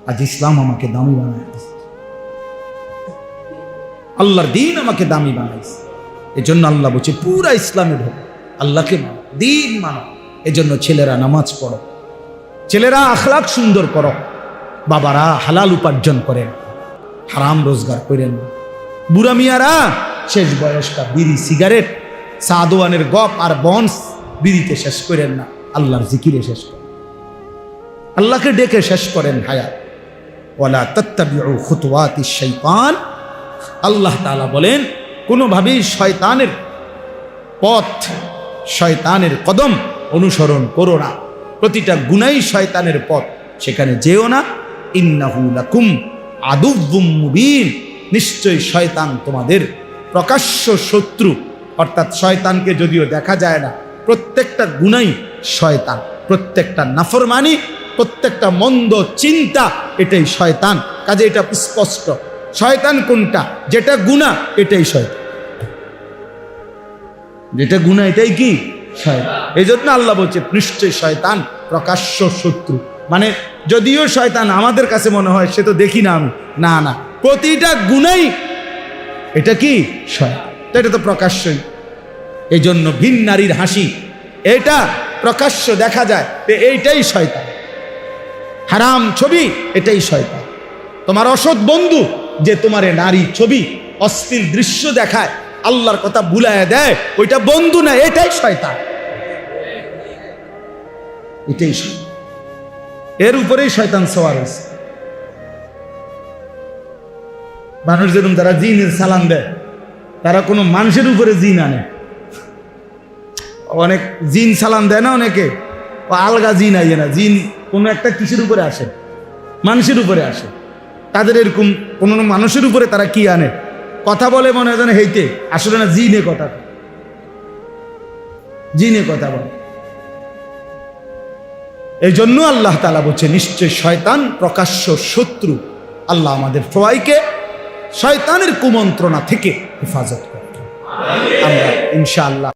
আজ ইসলাম আমাকে দামি বানাইছে, আল্লাহর দ্বীন আমাকে দামি বানাইছে। এজন্য আল্লাহ বলছে, পুরা ইসলামে ঢোকো, আল্লাহকে মানো, দ্বীন মানো। এজন্য ছেলেরা নামাজ পড়ো, ছেলেরা আখলাক সুন্দর করো, বাবারা হালাল উপার্জন করেন, হারাম রোজগার করেন। বুড়া মিয়ারা শেষ বয়সটা বিড়ি, সিগারেট, সাদওয়ানের গপ আর বন্স বিড়িতে শেষ করেন না, আল্লাহর জিকিরে শেষ করেন, আল্লাহকে ডেকে শেষ করেন হায়াত। ওয়ালা তাত্তাবিউ খুতুওয়াতিশ শাইতান। আল্লাহ তাআলা বলেন, কোনোভাবেই শয়তানের পথ, শয়তানের কদম অনুসরণ করো না। প্রতিটা গুনাই শয়তানের পথ, সেখানে যেও না। ইন্নাহু লাকুম আদুউম মুবিন। নিশ্চয়ই শয়তান তোমাদের প্রকাশ্য শত্রু। অর্থাৎ শয়তানকে যদিও দেখা যায় না, প্রত্যেকটা গুনাই শয়তান, প্রত্যেকটা নাফরমানি, প্রত্যেকটা মন্দ চিন্তা, এটাই শয়তান। কাজে এটা স্পষ্ট, শয়তান কোনটা, যেটা গুনাহ এটাই শয়তান, যেটা গুনাহ এটাই কি শয়তান। এই জন্য আল্লাহ বলছে, নিশ্চয়ই শয়তান প্রকাশ্য শত্রু। মানে যদিও শয়তান আমাদের কাছে মনে হয় সে তো দেখি না আমি, না না, প্রতিটা গুনাই এটা কি শয়তান, এটা তো প্রকাশ্যই। এই জন্য ভিন নারীর হাসি, এটা প্রকাশ্য দেখা যায়, এইটাই শয়তান। হারাম ছবি, এটাই শয়তান। তোমার অসৎ বন্ধু যে তোমার নারী ছবি, অশ্লীল দৃশ্য দেখায়, আল্লাহর কথা ভুলায় দেয়, ওইটা বন্ধু না, এটাই শয়তান, এটাই শয়তান। এর উপরেই শয়তান সওয়ার হয়েছে। মানুষ যেরকম তারা জিনের সালাম দেয়, তারা কোনো মানুষের উপরে জিন আনে। অনেক জিন সালাম দেয় না অনেকে, ও আলগা জিন আইয়ে না, জিন কোনো একটা কিসের উপরে আসে, মানুষের উপরে আসে। তাদের এরকম কোনো মানুষের উপরে তারা কি আনে, কথা বলে মনে হয় যেন হেইতে, আসলে না, জিনে কথা, জিনে কথা বলে। এই জন্য আল্লাহ তাআলা বলছে, নিশ্চয় শয়তান প্রকাশ্য শত্রু। আল্লাহ আমাদের সবাইকে শয়তানের কুমন্ত্রণা থেকে হেফাজত করবে। আমরা ইনশাআল্লাহ